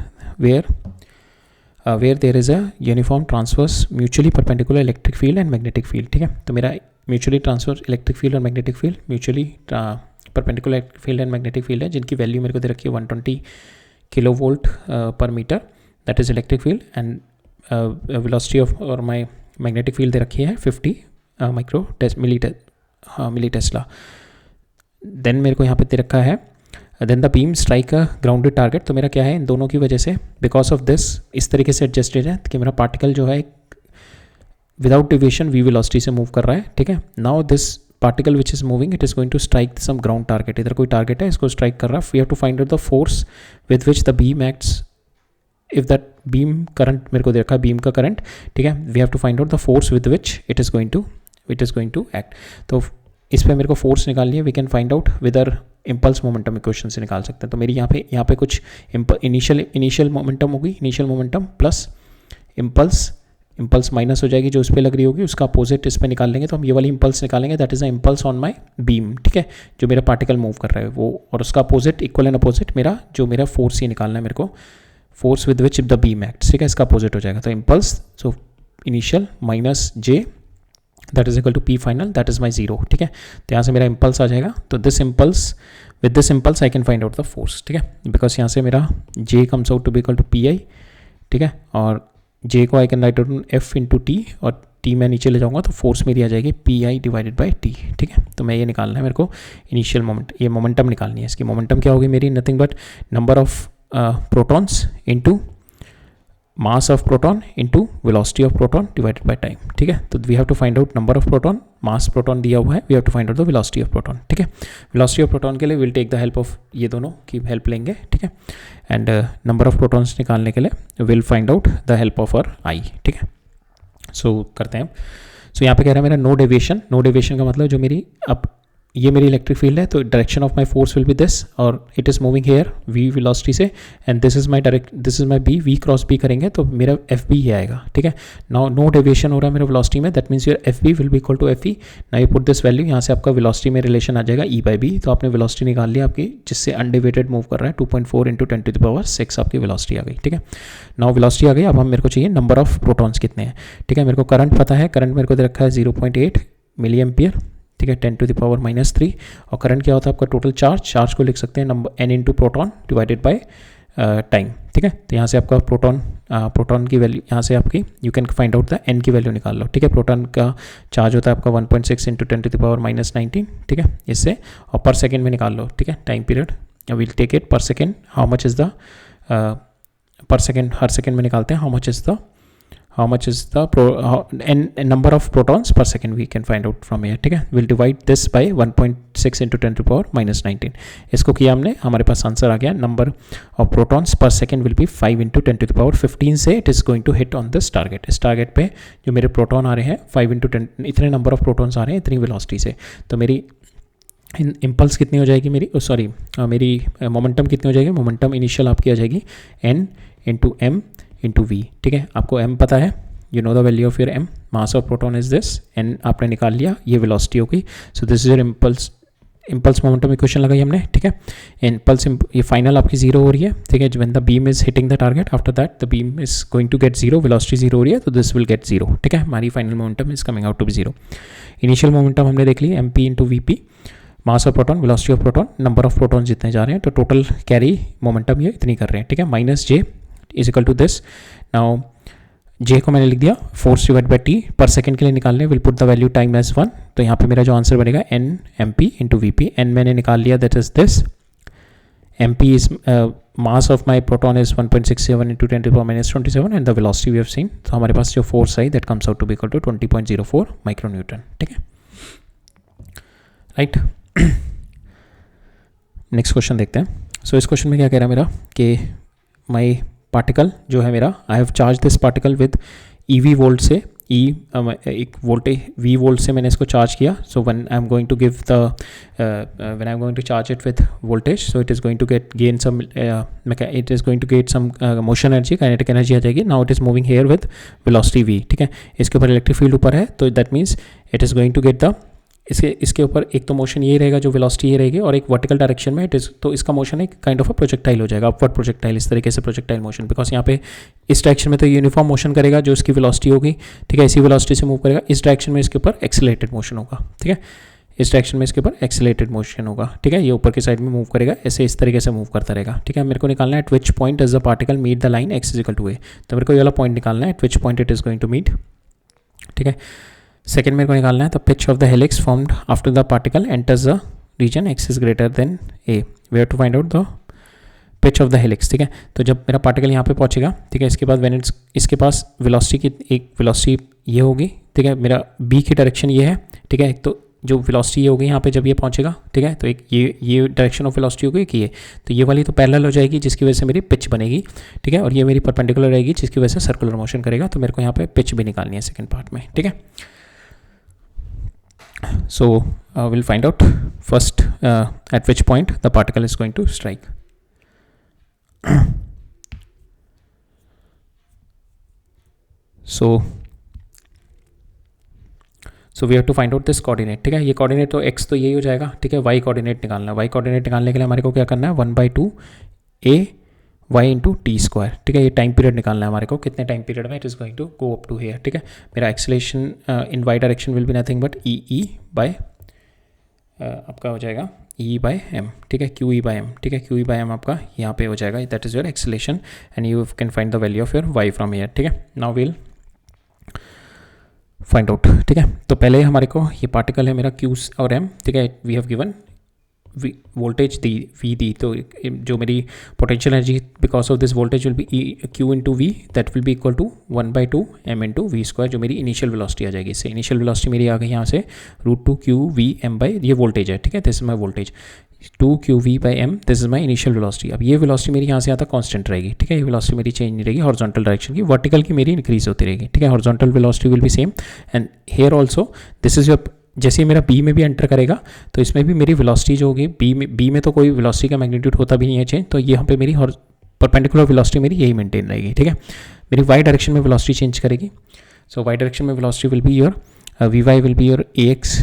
there is a uniform transverse mutually perpendicular electric field and magnetic field, ठीक है, तो मेरा म्यूचुअली ट्रांसवर्स इलेक्ट्रिक फील्ड और magnetic field, mutually perpendicular field and magnetic field है, जिनकी value मेरे को दे रखी है 120 kilo volt per metre, that is electric field, and velocity of और माय मैग्नेटिक फील्ड दे रखी है 50 मिली टेस्ला। देन मेरे को यहाँ पे दे रखा है then the beam strike a grounded target, तो मेरा क्या है इन दोनों की वजह से बिकॉज ऑफ दिस इस तरीके से एडजस्टेड है कि मेरा पार्टिकल जो है विदाउट डिविएशन वी वेलोसिटी से मूव कर रहा है, ठीक है। Now this particle which is moving it is going to strike some ground target, इधर कोई टारगेट है इसको स्ट्राइक कर रहा है. We have to find out the force with which the beam acts. If that beam current मेरे को देखा बीम का करंट, ठीक है, we have to find out the force with which it is going to act. तो इस पर मेरे को फोर्स निकालनी है. We can find out whether impulse momentum equation से निकाल सकते हैं. तो मेरी यहाँ पे कुछ इनिशियल मोमेंटम होगी, initial momentum plus impulse minus हो जाएगी जो उस पर लग रही होगी, उसका अपोजिट इस पर निकाल लेंगे. तो हम ये वाली इम्पल्स निकालेंगे, that is a impulse on my beam, ठीक है, जो मेरा पार्टिकल मूव कर रहा है वो, और उसका अपोजिट इक्वल एंड अपोजिट मेरा फोर्स ही निकालना है मेरे को, force with which the beam acts, ठीक है, इसका अपोजिट हो जाएगा. तो impulse, so initial minus J that is equal to P final, that is my zero, ठीक है. तो यहाँ से मेरा इम्पल्स आ जाएगा. तो with this impulse I can find out the force, ठीक है, बिकॉज यहाँ से मेरा j comes out to be equal to p i, ठीक है, और जे को I can write out F into t, और टी मैं नीचे ले जाऊँगा तो फोर्स मेरी आ जाएगी p i divided by t, ठीक है. तो मैं ये निकालना है मेरे को इनिशियल मोमेंट, ये मोमेंटम निकालनी है. इसकी मोमेंटम क्या होगी मेरी, nothing but number of protons into mass of proton into velocity of proton divided by time, ठीक है. तो we have to find out number of proton, mass proton दिया हुआ है, we have to find out the velocity of proton, ठीक है. Velocity of proton के लिए will take the help of ये दोनों की हेल्प लेंगे, ठीक है. एंड नंबर ऑफ प्रोटॉन्स निकालने के लिए will find out the help of our i, ठीक है. सो करते हैं. सो यहाँ पे कह रहा है मेरा नो डेविएशन. नो डेविएशन का मतलब जो मेरी अब ये मेरी इलेक्ट्रिक फील्ड है, तो direction of my force will be this, और it is moving here v velocity से, and this is my B, v cross B करेंगे तो मेरा एफ बी ही आएगा, ठीक है. नाउ नो डेविएशन हो रहा है मेरा वेलोसिटी में, that means your F B will be equal to F E. Now you put this value, यहाँ से आपका वेलोसिटी में रिलेशन आ जाएगा ई बाई बी. तो आपने वेलोसिटी निकाल लिया आपकी, जिससे अनडिवाइडेड मूव कर रहा है, 2.4 इंटू 10⁻⁶ आपकी वेलोसिटी आ गई, ठीक है. नाउ वेलोसिटी आ गई. अब हम मेरे को चाहिए नंबर ऑफ प्रोटॉन्स कितने हैं, ठीक है. मेरे को करंट पता है, करंट मेरे को दे रखा है 0.8 मिली एम्पियर, ठीक है, 10⁻⁻³ और करंट क्या होता है आपका टोटल चार्ज को लिख सकते हैं number n into proton divided by time, ठीक है. तो यहाँ से आपका प्रोटॉन की वैल्यू, यहाँ से आपकी you can find out the n की वैल्यू निकाल लो, ठीक है. प्रोटॉन का चार्ज होता है आपका 1.6 इंटू 10⁻⁻19, ठीक है, इससे, और पर सेकेंड में निकाल लो, ठीक है. Time period will take it per second, how much is the per second, हर सेकेंड में निकालते हैं how much is the number of protons per second we can find out from here, ठीक है. we'll divide this by 1.6 into 10⁻⁻19. इसको किया हमने, हमारे पास आंसर आ गया. Number of protons per second will be 5 into 10⁻15 से it is going to hit on this target. इस टारगेट पे जो मेरे प्रोटॉन आ रहे हैं 5 इंटू 10, इतने नंबर ऑफ प्रोटॉन्स आ रहे हैं इतनी वेलोसिटी से. तो मेरी इम्पल्स कितनी हो जाएगी मेरी, मेरी मोमेंटम कितनी हो जाएगी, मोमेंटम इनिशियल आपकी आ जाएगी n into M into we, ठीक है. आपको m पता है, you know the value of your m, mass of proton is this, n आपने निकाल लिया, ये वेलोसिटी होगी. So this is your impulse momentum equation लगाई हमने, ठीक है. इम्पल्स ये फाइनल आपकी जीरो हो रही है, ठीक है. When the beam is hitting the target, after that the beam is going to get zero, velocity zero हो रही है, तो दिस विल गेट जीरो, ठीक है. हमारी final momentum is coming out to be zero. Initial momentum हमने देख ली m p into v p, mass of proton, velocity of proton, number of proton जितने जा रहे हैं, तो टोटल कैरी मोमेंटम ये इतनी कर रहे हैं, ठीक है. Minus j is equal to this. Now j को मैंने लिख दिया, force divide by t per second के लिए निकालने, will put the value time as 1. तो यहाँ पे मेरा जो आंसर बनेगा n m p into v p. N मैंने निकाल लिया, that is this. M p is mass of my proton is 1.67 into 10⁻⁻27 and the velocity we have seen. तो हमारे पास जो फोर्स आई that comes out to be equal to 20.04 micro newton, ठीक है, राइट. नेक्स्ट क्वेश्चन देखते हैं. सो इस क्वेश्चन में क्या कह रहा है मेरा कि माई पार्टिकल जो है मेरा, I have charge this particle with EV volt से, एक वोल्टेज V वोल्ट से मैंने इसको चार्ज किया. So when I am going to give the when I am going to charge it with voltage, so it is going to gain some motion energy, kinetic energy आ जाएगी. Now it is moving here with velocity v, ठीक है. इसके ऊपर electric field ऊपर है, तो that means it is going to get the, इसके ऊपर एक तो मोशन ये रहेगा, जो वेलोसिटी ये रहेगी, और एक वर्टिकल डायरेक्शन में इट इज, तो इसका मोशन एक काइंड ऑफ अ प्रोजेक्टाइल हो जाएगा, अपवर्ड प्रोजेक्टाइल, इस तरीके से प्रोजेक्टाइल मोशन. बिकॉज यहाँ पे इस डायरेक्शन में तो यूनिफॉर्म मोशन करेगा जो इसकी वेलोसिटी होगी, ठीक है, इसी वेलोसिटी से मूव करेगा. इस डायरेक्शन में इसके ऊपर एक्सेलरेटेड मोशन होगा, ठीक है, इस डायरेक्शन में इसके ऊपर एक्सेलरेटेड मोशन होगा, ठीक है. ये ऊपर की साइड में मूव करेगा, ऐसे इस तरीके से मूव करता रहेगा, ठीक है. मेरे को निकालना है at which point does the particle meet the line x is equal to a. तो मेरे को ये वाला पॉइंट निकालना है, at which point it is going to meet, ठीक है. सेकेंड मेरे को निकालना है the pitch of the helix formed after the particle enters the region x is greater than a. We have to find out the pitch of the helix, ठीक है. तो जब मेरा पार्टिकल यहाँ पे पहुँचेगा, ठीक है, इसके बाद व्हेन इट्स, इसके पास वेलोसिटी की एक वेलोसिटी ये होगी, ठीक है, मेरा b की डायरेक्शन ये है, ठीक है. तो जो वेलोसिटी ये होगी यहाँ पे जब ये पहुँचेगा, ठीक है, तो एक ये डायरेक्शन ऑफ वेलोसिटी होगी कि ये, तो ये वाली तो पैरेलल हो जाएगी जिसकी वजह से मेरी पिच बनेगी, ठीक है, और ये मेरी परपेंडिकुलर रहेगी जिसकी वजह से सर्कुलर मोशन करेगा, तो मेरे को यहाँ पे पिच भी निकालनी है सेकेंड पार्ट में, ठीक है. So we'll find out first at which point the particle is going to strike. So we have to find out this coordinate, ठीक है. ये coordinate तो x तो यही हो जाएगा, ठीक है. y coordinate निकालना है. y coordinate निकालने के लिए हमारे को क्या करना है, 1/2 a y into t square, ठीक है. ये टाइम पीरियड निकालना है हमारे को, कितने टाइम पीरियड में it is going to go up to here, ठीक है. मेरा acceleration in Y direction will be nothing but E by आपका हो जाएगा ई बाय एम, ठीक है, क्यू ई बाय एम, ठीक है. क्यू ई बाय एम आपका यहाँ पे हो जाएगा, that is your acceleration and you can find the value of your Y from here, ठीक है. नाउ विल फाइंड आउट, ठीक है. तो पहले हमारे को ये पार्टिकल है मेरा क्यू और एम, ठीक है. वी हैव गिवन वोल्टेज दी वी दी, तो जो मेरी potential energy because of this voltage will be q into v, that will be equal to 1/2 m into v square, जो मेरी इनिशियल वेलोसिटी आ जाएगी. इससे इनिशियल वेलोसिटी मेरी आ गई यहाँ से √2 क्यू वी एम बाई, ये वोल्टेज है, ठीक है. This is my voltage 2 Q V by M, this is my initial velocity. अब ये वेलोसिटी मेरी यहाँ से यहाँ तक कांस्टेंट रहेगी, ठीक है. ये वेलोसिटी मेरी चेंज नहीं रहेगी हॉरिजॉन्टल डायरेक्शन की, वर्टिकल की मेरी इंक्रीज होती रहेगी, ठीक है. Horizontal velocity will be same and here also this is your, जैसे ही मेरा बी में भी एंटर करेगा तो इसमें भी मेरी वेलोसिटी जो होगी बी में तो कोई वेलोसिटी का मैग्नीट्यूड होता भी नहीं है चेंज, तो यहाँ पे मेरी परपेंडिकुलर वेलोसिटी मेरी यही मेंटेन रहेगी, ठीक है. मेरी वाई डायरेक्शन में वेलोसिटी चेंज करेगी. सो वाई डायरेक्शन में velocity will be your V Y will be your A X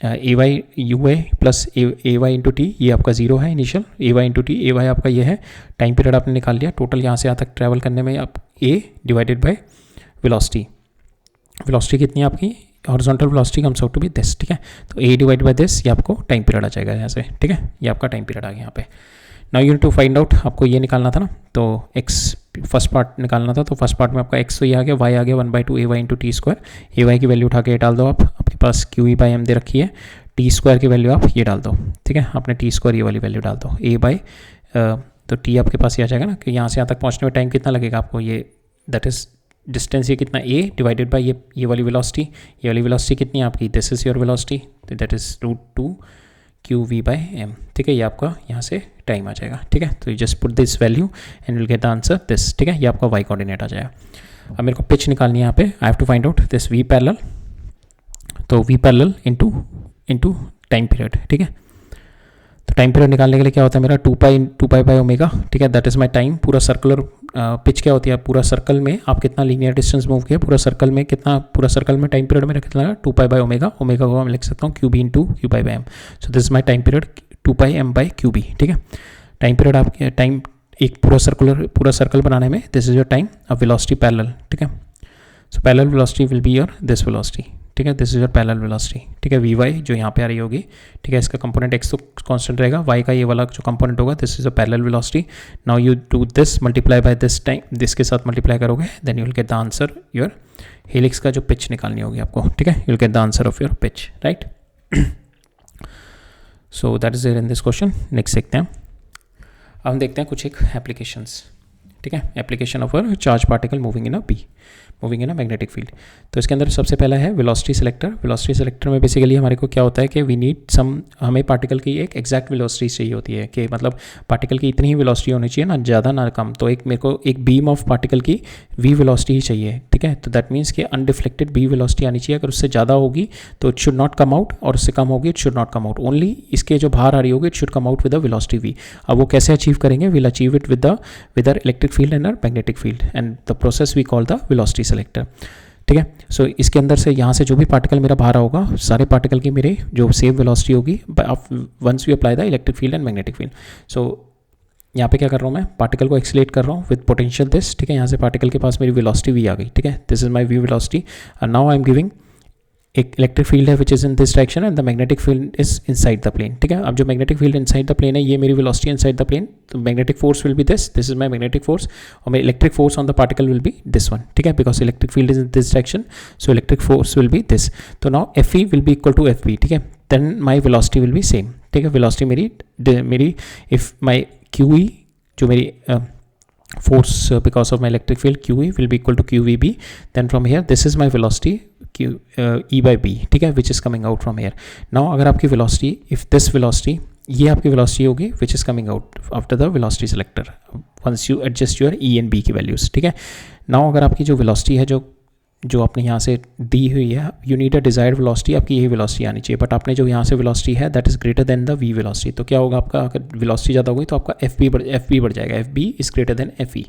A Y U Y plus A Y into T, ये आपका जीरो है initial, A Y into T, A Y आपका ये है, time period आपने निकाल लिया. टोटल यहाँ से यहाँ तक ट्रैवल करने में आप A divided by velocity, velocity कितनी है आपकी, horizontal velocity comes out to be this, ठीक है. तो ए डिवाइड बाय दिस, ये आपको टाइम पीरियड आ जाएगा यहाँ से, ठीक है. ये आपका टाइम पीरियड आ गया यहाँ पे. Now you need to find out, आपको ये निकालना था ना, तो एक्स फर्स्ट पार्ट निकालना था, तो फर्स्ट पार्ट में आपका एक्स तो ये आ गया, वाई आ गया 1/2 ए वाई इंटू टी स्क्वायर. ए वाई की वैल्यू उठा के डाल दो आप, आपके पास क्यू ई बाई एम दे रखी है, टी स्क्वायर की वैल्यू आप ये डाल दो, ठीक है. आपने टी स्क्वायर ये वाली वैल्यू डाल दो, ए बाई तो टी आपके पास ये आ जाएगा ना, कि यहाँ से यहाँ तक पहुँचने में टाइम कितना लगेगा आपको, ये दैट इज़ डिस्टेंस ये कितना ए डिवाइडेड बाय ये वाली वेलोसिटी, ये वाली वेलोसिटी कितनी है आपकी, this is your velocity, that is √2 Q V by M, ठीक है. ये आपका यहाँ से टाइम आ जाएगा, ठीक है. तो you just put this value and will get the answer this, ठीक है. ये आपका वाई कोऑर्डिनेट आ जाएगा. अब मेरे को पिच निकालनी है यहाँ पे, I have to find out this v parallel, तो v parallel into time period, ठीक है. तो टाइम पीरियड निकालने के लिए क्या होता है मेरा 2 पाई ओमेगा, ठीक है. That is my time. पूरा सर्कुलर पिच क्या होती है, पूरा सर्कल में आप कितना लीनियर डिस्टेंस मूव किया, पूरा सर्कल में कितना, पूरा सर्कल में टाइम पीरियड में कितना लगा 2 पाई ओमेगा, ओमेगा को मैं लिख सकता हूँ Q B into Q pi by M. So this is my time period 2 pi M by Q B, ठीक है. टाइम पीरियड आपके टाइम एक पूरा सर्कल बनाने में, दिस इज योर टाइम. अब वेलोसिटी पैरेलल, ठीक है. So parallel velocity will be your this velocity, ठीक है. This is your parallel velocity, ठीक है. वी वाई जो यहाँ पे आ रही होगी, ठीक है. इसका कंपोनेंट एक्स तो कांस्टेंट रहेगा, वाई का ये वाला जो कंपोनेंट होगा, this is a parallel velocity. Now you do this multiply by this time, this के साथ मल्टीप्लाई करोगे, then you will get the answer your helix का जो पिच निकालनी होगी आपको, ठीक है. You will get the answer of your pitch, right. So that is there in this question. Next देखते हैं. अब हम देखते हैं कुछ एक एप्लीकेशंस, ठीक है. Application of a charge particle moving in a B, moving in a magnetic field. तो इसके अंदर सबसे पहला है वेलोसिटी सेलेक्टर. वेलोसिटी सेलेक्टर में बेसिकली हमारे को क्या होता है कि वी नीड सम, हमें पार्टिकल की एक एग्जैक्ट वेलोसिटी चाहिए होती है, कि मतलब पार्टिकल की इतनी ही वेलोसिटी होनी चाहिए, ना ज़्यादा ना कम. तो एक मेरे को एक बीम ऑफ पार्टिकल की वी वेलोसिटी ही चाहिए, ठीक है. तो दैट मीन्स कि अनडिफ्लेक्टेड बी वेलोसिटी आनी चाहिए. अगर उससे ज़्यादा होगी तो it should not come out, और उससे कम होगी it should not come out. Only इसके जो बाहर आ रही होगी it should come out with the velocity V. अब वो कैसे अचीव करेंगे, will achieve it with our electric field and are magnetic field, and the process we call the velocity selector, ठीक है. सो इसके अंदर से यहाँ से जो भी पार्टिकल मेरा बाहर होगा, सारे पार्टिकल की मेरे जो सेम वेलोसिटी होगी once we apply the electric field and magnetic field. So यहाँ पे क्या कर रहा हूँ मैं, पार्टिकल को एक्सीलरेट कर रहा हूँ विद पोटेंशियल दिस, ठीक है. यहाँ से पार्टिकल के पास मेरी वेलोसिटी वी आ गई, ठीक है. This is my V velocity. And now I am giving एक इलेक्ट्रिक फील्ड है which is in this direction and the magnetic field is inside the plane, ठीक है. अब जो magnetic field inside the plane है, ये मेरी वेलोसिटी इनसाइड द प्लेन, तो magnetic force will be this is my magnetic force, और मेरी electric force on the particle will be this one, ठीक है. Because electric field is in this direction, so electric force will be this. तो now F E will be equal to F B, ठीक है. Then my velocity will be same, ठीक है. Velocity मेरी if my Q E जो मेरी force because of my electric field QE will be equal to QVB. Then from here this is my velocity E by B, ठीक है, which is coming out from air. Now अगर आपकी velocity, if this velocity, ये आपकी velocity होगी which is coming out after the velocity selector once you adjust your E and B की values, ठीक है. नाउ अगर आपकी जो वेलोसिटी है जो आपने यहाँ से दी हुई है, you need a desired velocity, आपकी यही वेलोसिटी आनी चाहिए, बट आपने जो यहाँ से वेलोसिटी है that is greater then the V velocity. तो क्या होगा आपका, अगर वेलोसिटी ज़्यादा होगी तो आपका FB बढ़ जाएगा. FB is greater then FE,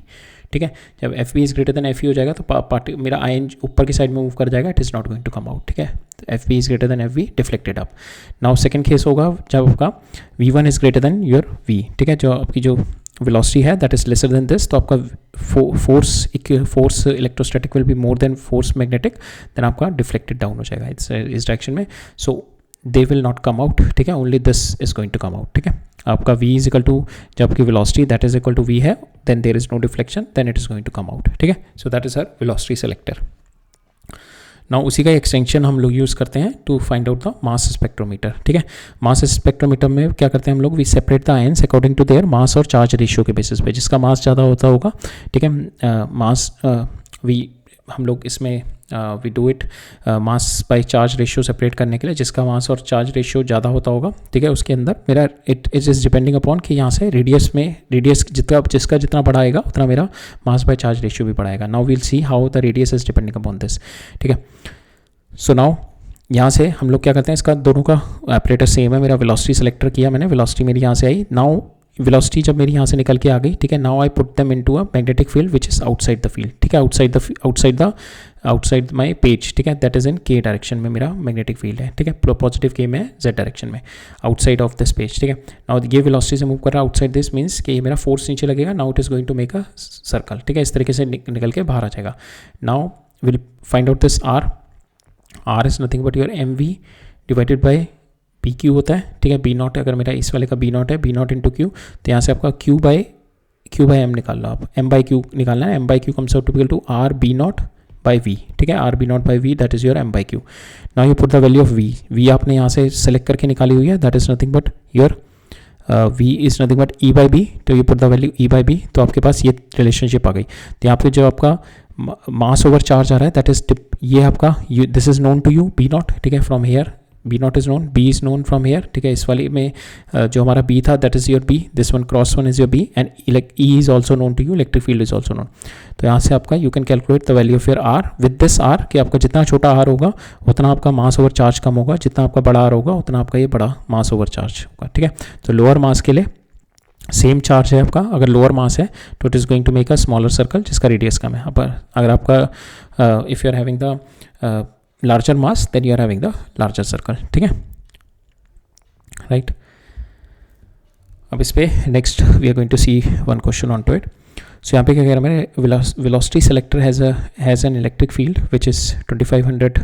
ठीक है. जब FB is greater then FE हो जाएगा तो मेरा आयन ऊपर की साइड में मूव कर जाएगा, it is not going to come out, ठीक है. FB is greater than FV, deflected up. Now second case होगा जब आपका V1 is greater than your V, ठीक है. जो आपकी जो वेलोसिटी है that is lesser than this, तो आपका force electrostatic will be more than force magnetic, then आपका डिफ्लेक्टेड डाउन हो जाएगा इस डायरेक्शन में. So they will not come out, ठीक है, only this is going to come out, ठीक है. आपका V इज इक्वल टू, जब आपकी velocity that is equal to V है, then there is no deflection, then it is going to come out, ठीक है. So that is our velocity selector. Now उसी का एक्सटेंशन हम लोग यूज़ करते हैं to find out the mass spectrometer, ठीक है. मास स्पेक्ट्रोमीटर में क्या करते हैं हम लोग, we separate the ions according to their mass और चार्ज रेशियो के बेसिस पे. जिसका मास ज़्यादा होता होगा, ठीक है, मास हम लोग इसमें we do it mass by charge ratio separate करने के लिए. जिसका मास और चार्ज रेशियो ज़्यादा होता होगा, ठीक है, उसके अंदर मेरा इट इज़ डिपेंडिंग अपॉन कि यहाँ से रेडियस जिसका जितना बड़ा आएगा उतना मेरा मास बाय चार्ज रेशियो भी बढ़ाएगा. Now we'll see how the radius is depending upon this, ठीक है. सो नाउ यहाँ से हम लोग क्या करते हैं, इसका दोनों का ऑपरेटर सेम है. मेरा वेलोसिटी सेलेक्टर किया मैंने, वेलोसिटी मेरी यहाँ से आई. नाउ वेलोसिटी जब मेरी यहाँ से निकल के आ गई, ठीक है, now I put them into a magnetic field which is outside the field, ठीक है, आउटसाइड माई पेज, ठीक है, that is in K direction में मेरा मैग्नेटिक फील्ड है, ठीक है. पॉजिटिव K में Z डायरेक्शन में, आउटसाइड ऑफ दिस पेज, ठीक है. नाउ ये वेलोसिटी से मूव कर रहा है आउटसाइड दिस, मीन्स कि ये मेरा फोर्स नीचे लगेगा. Now it is going to make a circle, ठीक है, इस तरीके से निकल के बाहर आ जाएगा. Now will find out this R is nothing but your MV divided by PQ होता है, ठीक है. B0 अगर मेरा इस वाले का B0 है, B0 इंटू Q, तो यहाँ से आपका Q बाई M निकाल लो आप, M बाई Q निकालना है. M by Q comes out to be equal to R B0 by V, ठीक है, R B0 by V, that is your M by Q. Now you put the value of V आपने यहाँ से select करके निकाली हुई है, that is nothing but your V is nothing but E by B, तो you put the value E by B, तो आपके पास ये रिलेशनशिप आ गई. तो यहाँ पे जो आपका मास ओवर चार्ज आ रहा है दैट इज ये आपका this is known to you B0, ठीक है, from here B0 is known, B is known from here, ठीक है. इस वाली में जो हमारा B था that is your B, this one cross one is your B, and E is also known to you, electric field is also known. तो यहाँ से आपका you can calculate the value of your R with this R, कि आपका जितना छोटा R होगा उतना आपका मास ओवर चार्ज कम होगा, जितना आपका बड़ा R होगा उतना आपका ये बड़ा मास ओवर चार्ज होगा, ठीक है. तो लोअर मास के लिए सेम चार्ज है आपका, अगर लोअर मास है तो it is going to make a smaller circle जिसका रेडियस कम है. अगर आपका if you are having the larger mass then you are having the larger circle, ठीक है, राइट. अब इस पे next we are going to see one question on to it. So यहाँ पे क्या कह रहा है, मेरे velocity selector has an electric field which is 2500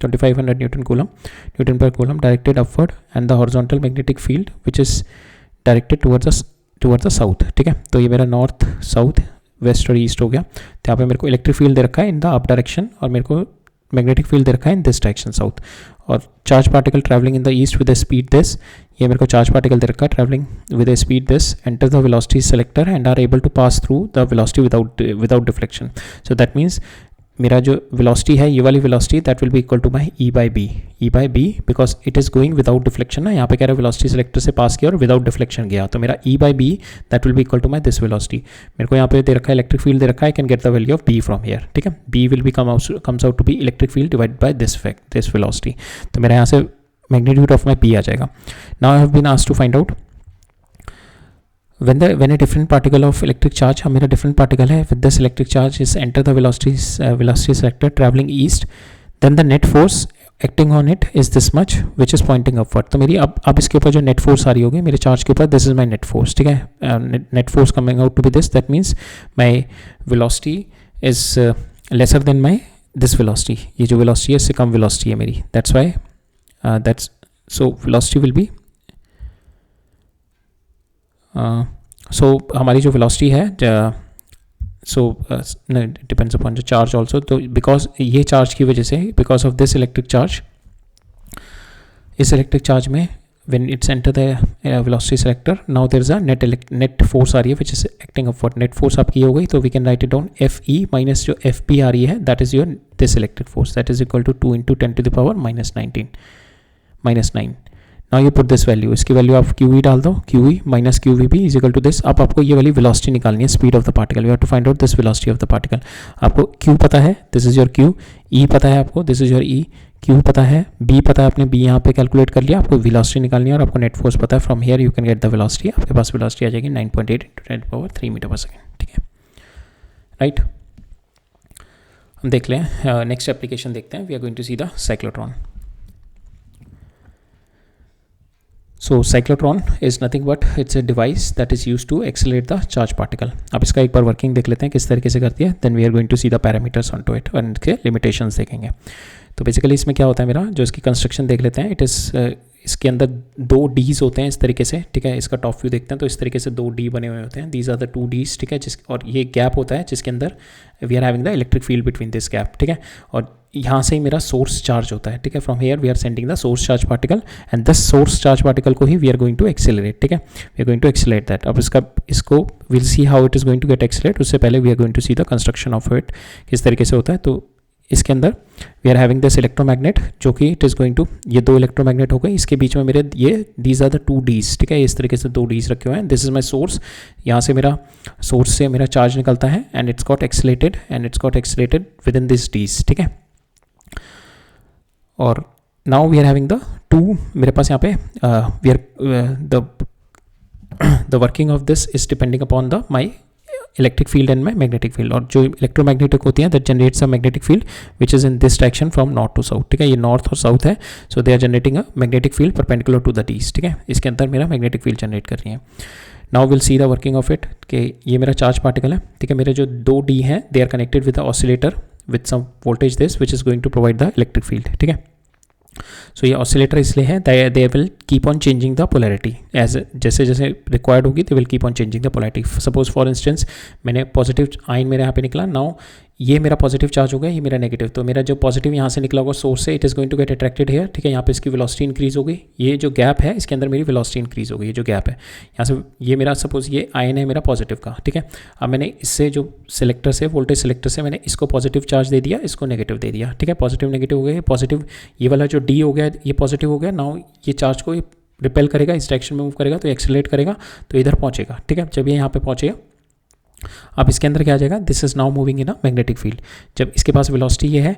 newton per coulomb directed upward, and the horizontal magnetic field which is directed towards the south, ठीक है. तो ये मेरा नॉर्थ साउथ वेस्ट और ईस्ट हो गया. तो यहाँ पे मेरे को इलेक्ट्रिक फील्ड दे रखा है इन द अप डायरेक्शन, और मेरे को मैग्नेटिक फील्ड दे रखा है इन दिस डायरेक्शन साउथ, और charge particle travelling in the east with the speed this, ये मेरे को चार्ज पार्टिकल दे रखा है travelling with the speed this, enter the velocity selector and are able to pass through the velocity without deflection. So that means मेरा जो velocity है ये वाली velocity that will be equal to my E by B because it is going without deflection ना. यहाँ पे कह रहा है वेलोसिटी सेलेक्टर से पास किया और विदाउट डिफ्लेक्शन गया, तो मेरा E by B that will be equal to my this velocity. मेरे को यहाँ पे दे रखा है इलेक्ट्रिक फील्ड दे रखा है, I can get the value of B from here, ठीक है. B will be comes out to be electric field divide by this velocity. तो मेरा यहाँ से मैग्नीट्यूड ऑफ माई P आ जाएगा. Now I have been asked to find out when a different particle of electric charge, मेरा different particle है with this electric charge is enter the velocity selector traveling east, then the net force acting on it is this much which is pointing upward. तो मेरी अब इसके ऊपर जो net force आ रही होगी मेरे चार्ज के ऊपर, this is my net force, ठीक है. net force coming out to be this, that means my velocity is lesser than my this velocity. ये जो velocity है इससे कम velocity है मेरी, that's why so velocity will be सो हमारी जो वेलोसिटी है सो डिपेंड्स अपॉन जो चार्ज ऑल्सो. तो बिकॉज ये चार्ज की वजह से, because of this electric charge, इस इलेक्ट्रिक चार्ज में when it's enter the velocity selector, now there is a net force आ रही है which is acting upward. net force आपकी हो गई, तो we can write it down Fe minus जो Fp आ रही है, that is your this electric force, that is equal to 2 into 10 to the power minus 9. Now you put this value, इसकी value आप QE डाल दो, QE minus QVB is equal to this. अब आपको ये वाली velocity निकालनी है, speed of the particle. You have to find out this velocity of the particle. आपको Q पता है, this is your Q. E पता है आपको, this is your E. Q पता है, B पता है, आपने B यहाँ पे कैलकुलेट कर लिया. आपको velocity निकालनी है और आपको net force पता है. From here you can get the velocity. आपके पास velocity आ जाएगी 9.8 into 10 to the power 3 metre पर सेकेंड. ठीक है, राइट. हम देख लें नेक्स्ट एप्लीकेशन देखते हैं. We are going to see the cyclotron. So cyclotron is nothing but it's a device that is used to accelerate the charged particle. अब इसका एक बार वर्किंग देख लेते हैं किस तरीके से करती है. Then we are going to see the parameters onto it और इसके limitations देखेंगे. तो बेसिकली इसमें क्या होता है मेरा, जो इसकी कंस्ट्रक्शन देख लेते हैं. इट इज़ इसके अंदर 2 Ds होते हैं इस तरीके से. ठीक है, इसका टॉप व्यू देखते हैं तो इस तरीके से 2 D बने हुए होते हैं. These are the 2 Ds. ठीक है, और ये गैप होता है जिसके अंदर we are having the electric field between this gap. ठीक है, और यहाँ से ही मेरा सोर्स चार्ज होता है. ठीक है, from here we are sending the source charge particle and this source charge particle को ही we are going to accelerate. ठीक है, we are going to accelerate that. अब इसको will see how it is going to get accelerate. उससे पहले we are going to see the construction of it किस तरीके से होता है. तो इसके अंदर we are having this electromagnet, जो कि इट इज़ गोइंग टू, ये 2 इलेक्ट्रोमैग्नेट हो गए. इसके बीच में मेरे ये दीज आर द 2 Ds. ठीक है, इस तरीके से 2 Ds रखे हुए हैं. This is my source. यहाँ से मेरा सोर्स से मेरा चार्ज निकलता है and it's got accelerated with in this Ds. ठीक है, और now we are having the 2, मेरे पास यहाँ पे we are the working of this is depending upon the my electric field and my magnetic field. और जो इलेक्ट्रोमैग्नेटिक होती है that generates a magnetic field which is in this direction from north to south. ठीक है, ये north और south है. So they are generating a magnetic field perpendicular to the Ds. ठीक है, इसके अंदर मेरा मैग्नेटिक फील्ड जनरेट कर रही है. Now will see the working of it कि ये मेरा चार्ज पार्टिकल है. ठीक है, मेरे जो 2 D हैं they are connected with the oscillator with some voltage this which is going to provide the electric field. ठीक है, सो ये ऑसिलेटर इसलिए है they will keep on changing the polarity as जैसे जैसे रिक्वायर्ड होगी. They will keep on changing the polarity. Suppose for instance मैंने positive ion मेरे यहाँ पे निकला. नाउ ये मेरा पॉजिटिव चार्ज हो गया, ये मेरा नेगेटिव. तो मेरा जो पॉजिटिव यहाँ से निकला होगा सोर्स से, it is going to get attracted here. ठीक है, यहाँ पे इसकी वेलोसिटी इंक्रीज हो गई. ये जो गैप है इसके अंदर मेरी वेलोसिटी इंक्रीज हो गई. ये जो गैप है यहाँ से, ये मेरा सपोज ये आयन है मेरा पॉजिटिव का. ठीक है, अब मैंने इससे जो सिलेक्टर से वोल्टेज सिलेक्टर से मैंने इसको पॉजिटिव चार्ज दे दिया, इसको नेगेटिव दे दिया. ठीक है, पॉजिटिव नेगेटिव हो गया. पॉजिटिव ये वाला जो D हो गया ये पॉजिटिव हो गया. नाउ ये चार्ज को रिपेल करेगा, इस डायरेक्शन में मूव करेगा तो एक्सेलरेट करेगा तो इधर पहुँचेगा. ठीक है, जब ये यहाँ पे पहुँचेगा अब इसके अंदर क्या आ जाएगा, this is now moving in a magnetic field. जब इसके पास वेलोसिटी ये है,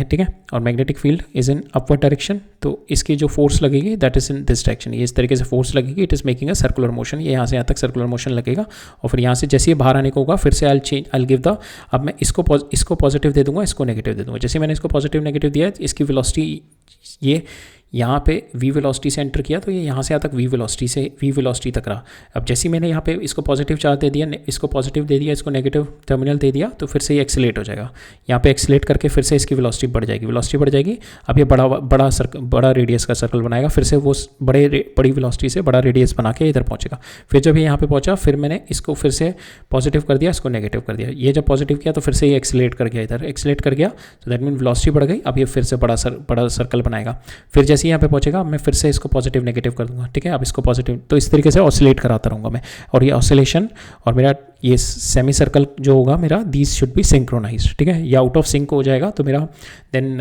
ठीक है, और magnetic field is in upward direction, तो इसकी जो फोर्स लगेगी that is in this direction. ये इस तरीके से फोर्स लगेगी. It is making a circular motion. ये यहाँ से यहाँ तक सर्कुलर मोशन लगेगा और फिर यहाँ से जैसे ये बाहर आने को होगा फिर से आई गिव द, अब मैं इसको पॉजिटिव दे दूंगा, इसको नेगेटिव दे दूंगा. जैसे मैंने इसको पॉजिटिव नेगेटिव दिया इसकी वेलोसिटी ये यहाँ पे v वेलोसिटी से एंटर किया तो ये यहाँ से यहाँ तक v वेलोसिटी तक रहा. अब जैसे मैंने यहाँ पे इसको पॉजिटिव चार्ज दे दिया, इसको पॉजिटिव दे दिया, इसको नेगेटिव टर्मिनल दे दिया, तो फिर से ये एक्सेलेट हो जाएगा. यहाँ पे एक्सेलेट करके फिर से इसकी वेलोसिटी बढ़ जाएगी. अब ये बड़ा रेडियस का सर्कल बनाएगा. फिर से वो बड़ी वेलोसिटी से बड़ा रेडियस बना के इधर पहुँचेगा. फिर जब ये यहाँ पे पहुँचा फिर मैंने इसको फिर से पॉजिटिव कर दिया, इसको नेगेटिव कर दिया. ये जब पॉजिटिव किया तो फिर से ये एक्सेलेट कर गया, इधर एक्सेलेट कर गया. तो दैट मीन वेलोसिटी बढ़ गई. अब ये फिर से बड़ा सर्कल बनाएगा. फिर जैसे यहाँ पे पहुँचेगा मैं फिर से इसको पॉजिटिव नेगेटिव कर दूंगा. ठीक है, अब इसको पॉजिटिव, तो इस तरीके से ऑसिलेट कराता रहूँगा मैं. और ये ऑसिलेशन और मेरा ये सेमी सर्कल जो होगा मेरा, दीज शुड बी सिंक्रोनाइज्ड. ठीक है, ये आउट ऑफ सिंक हो जाएगा तो मेरा देन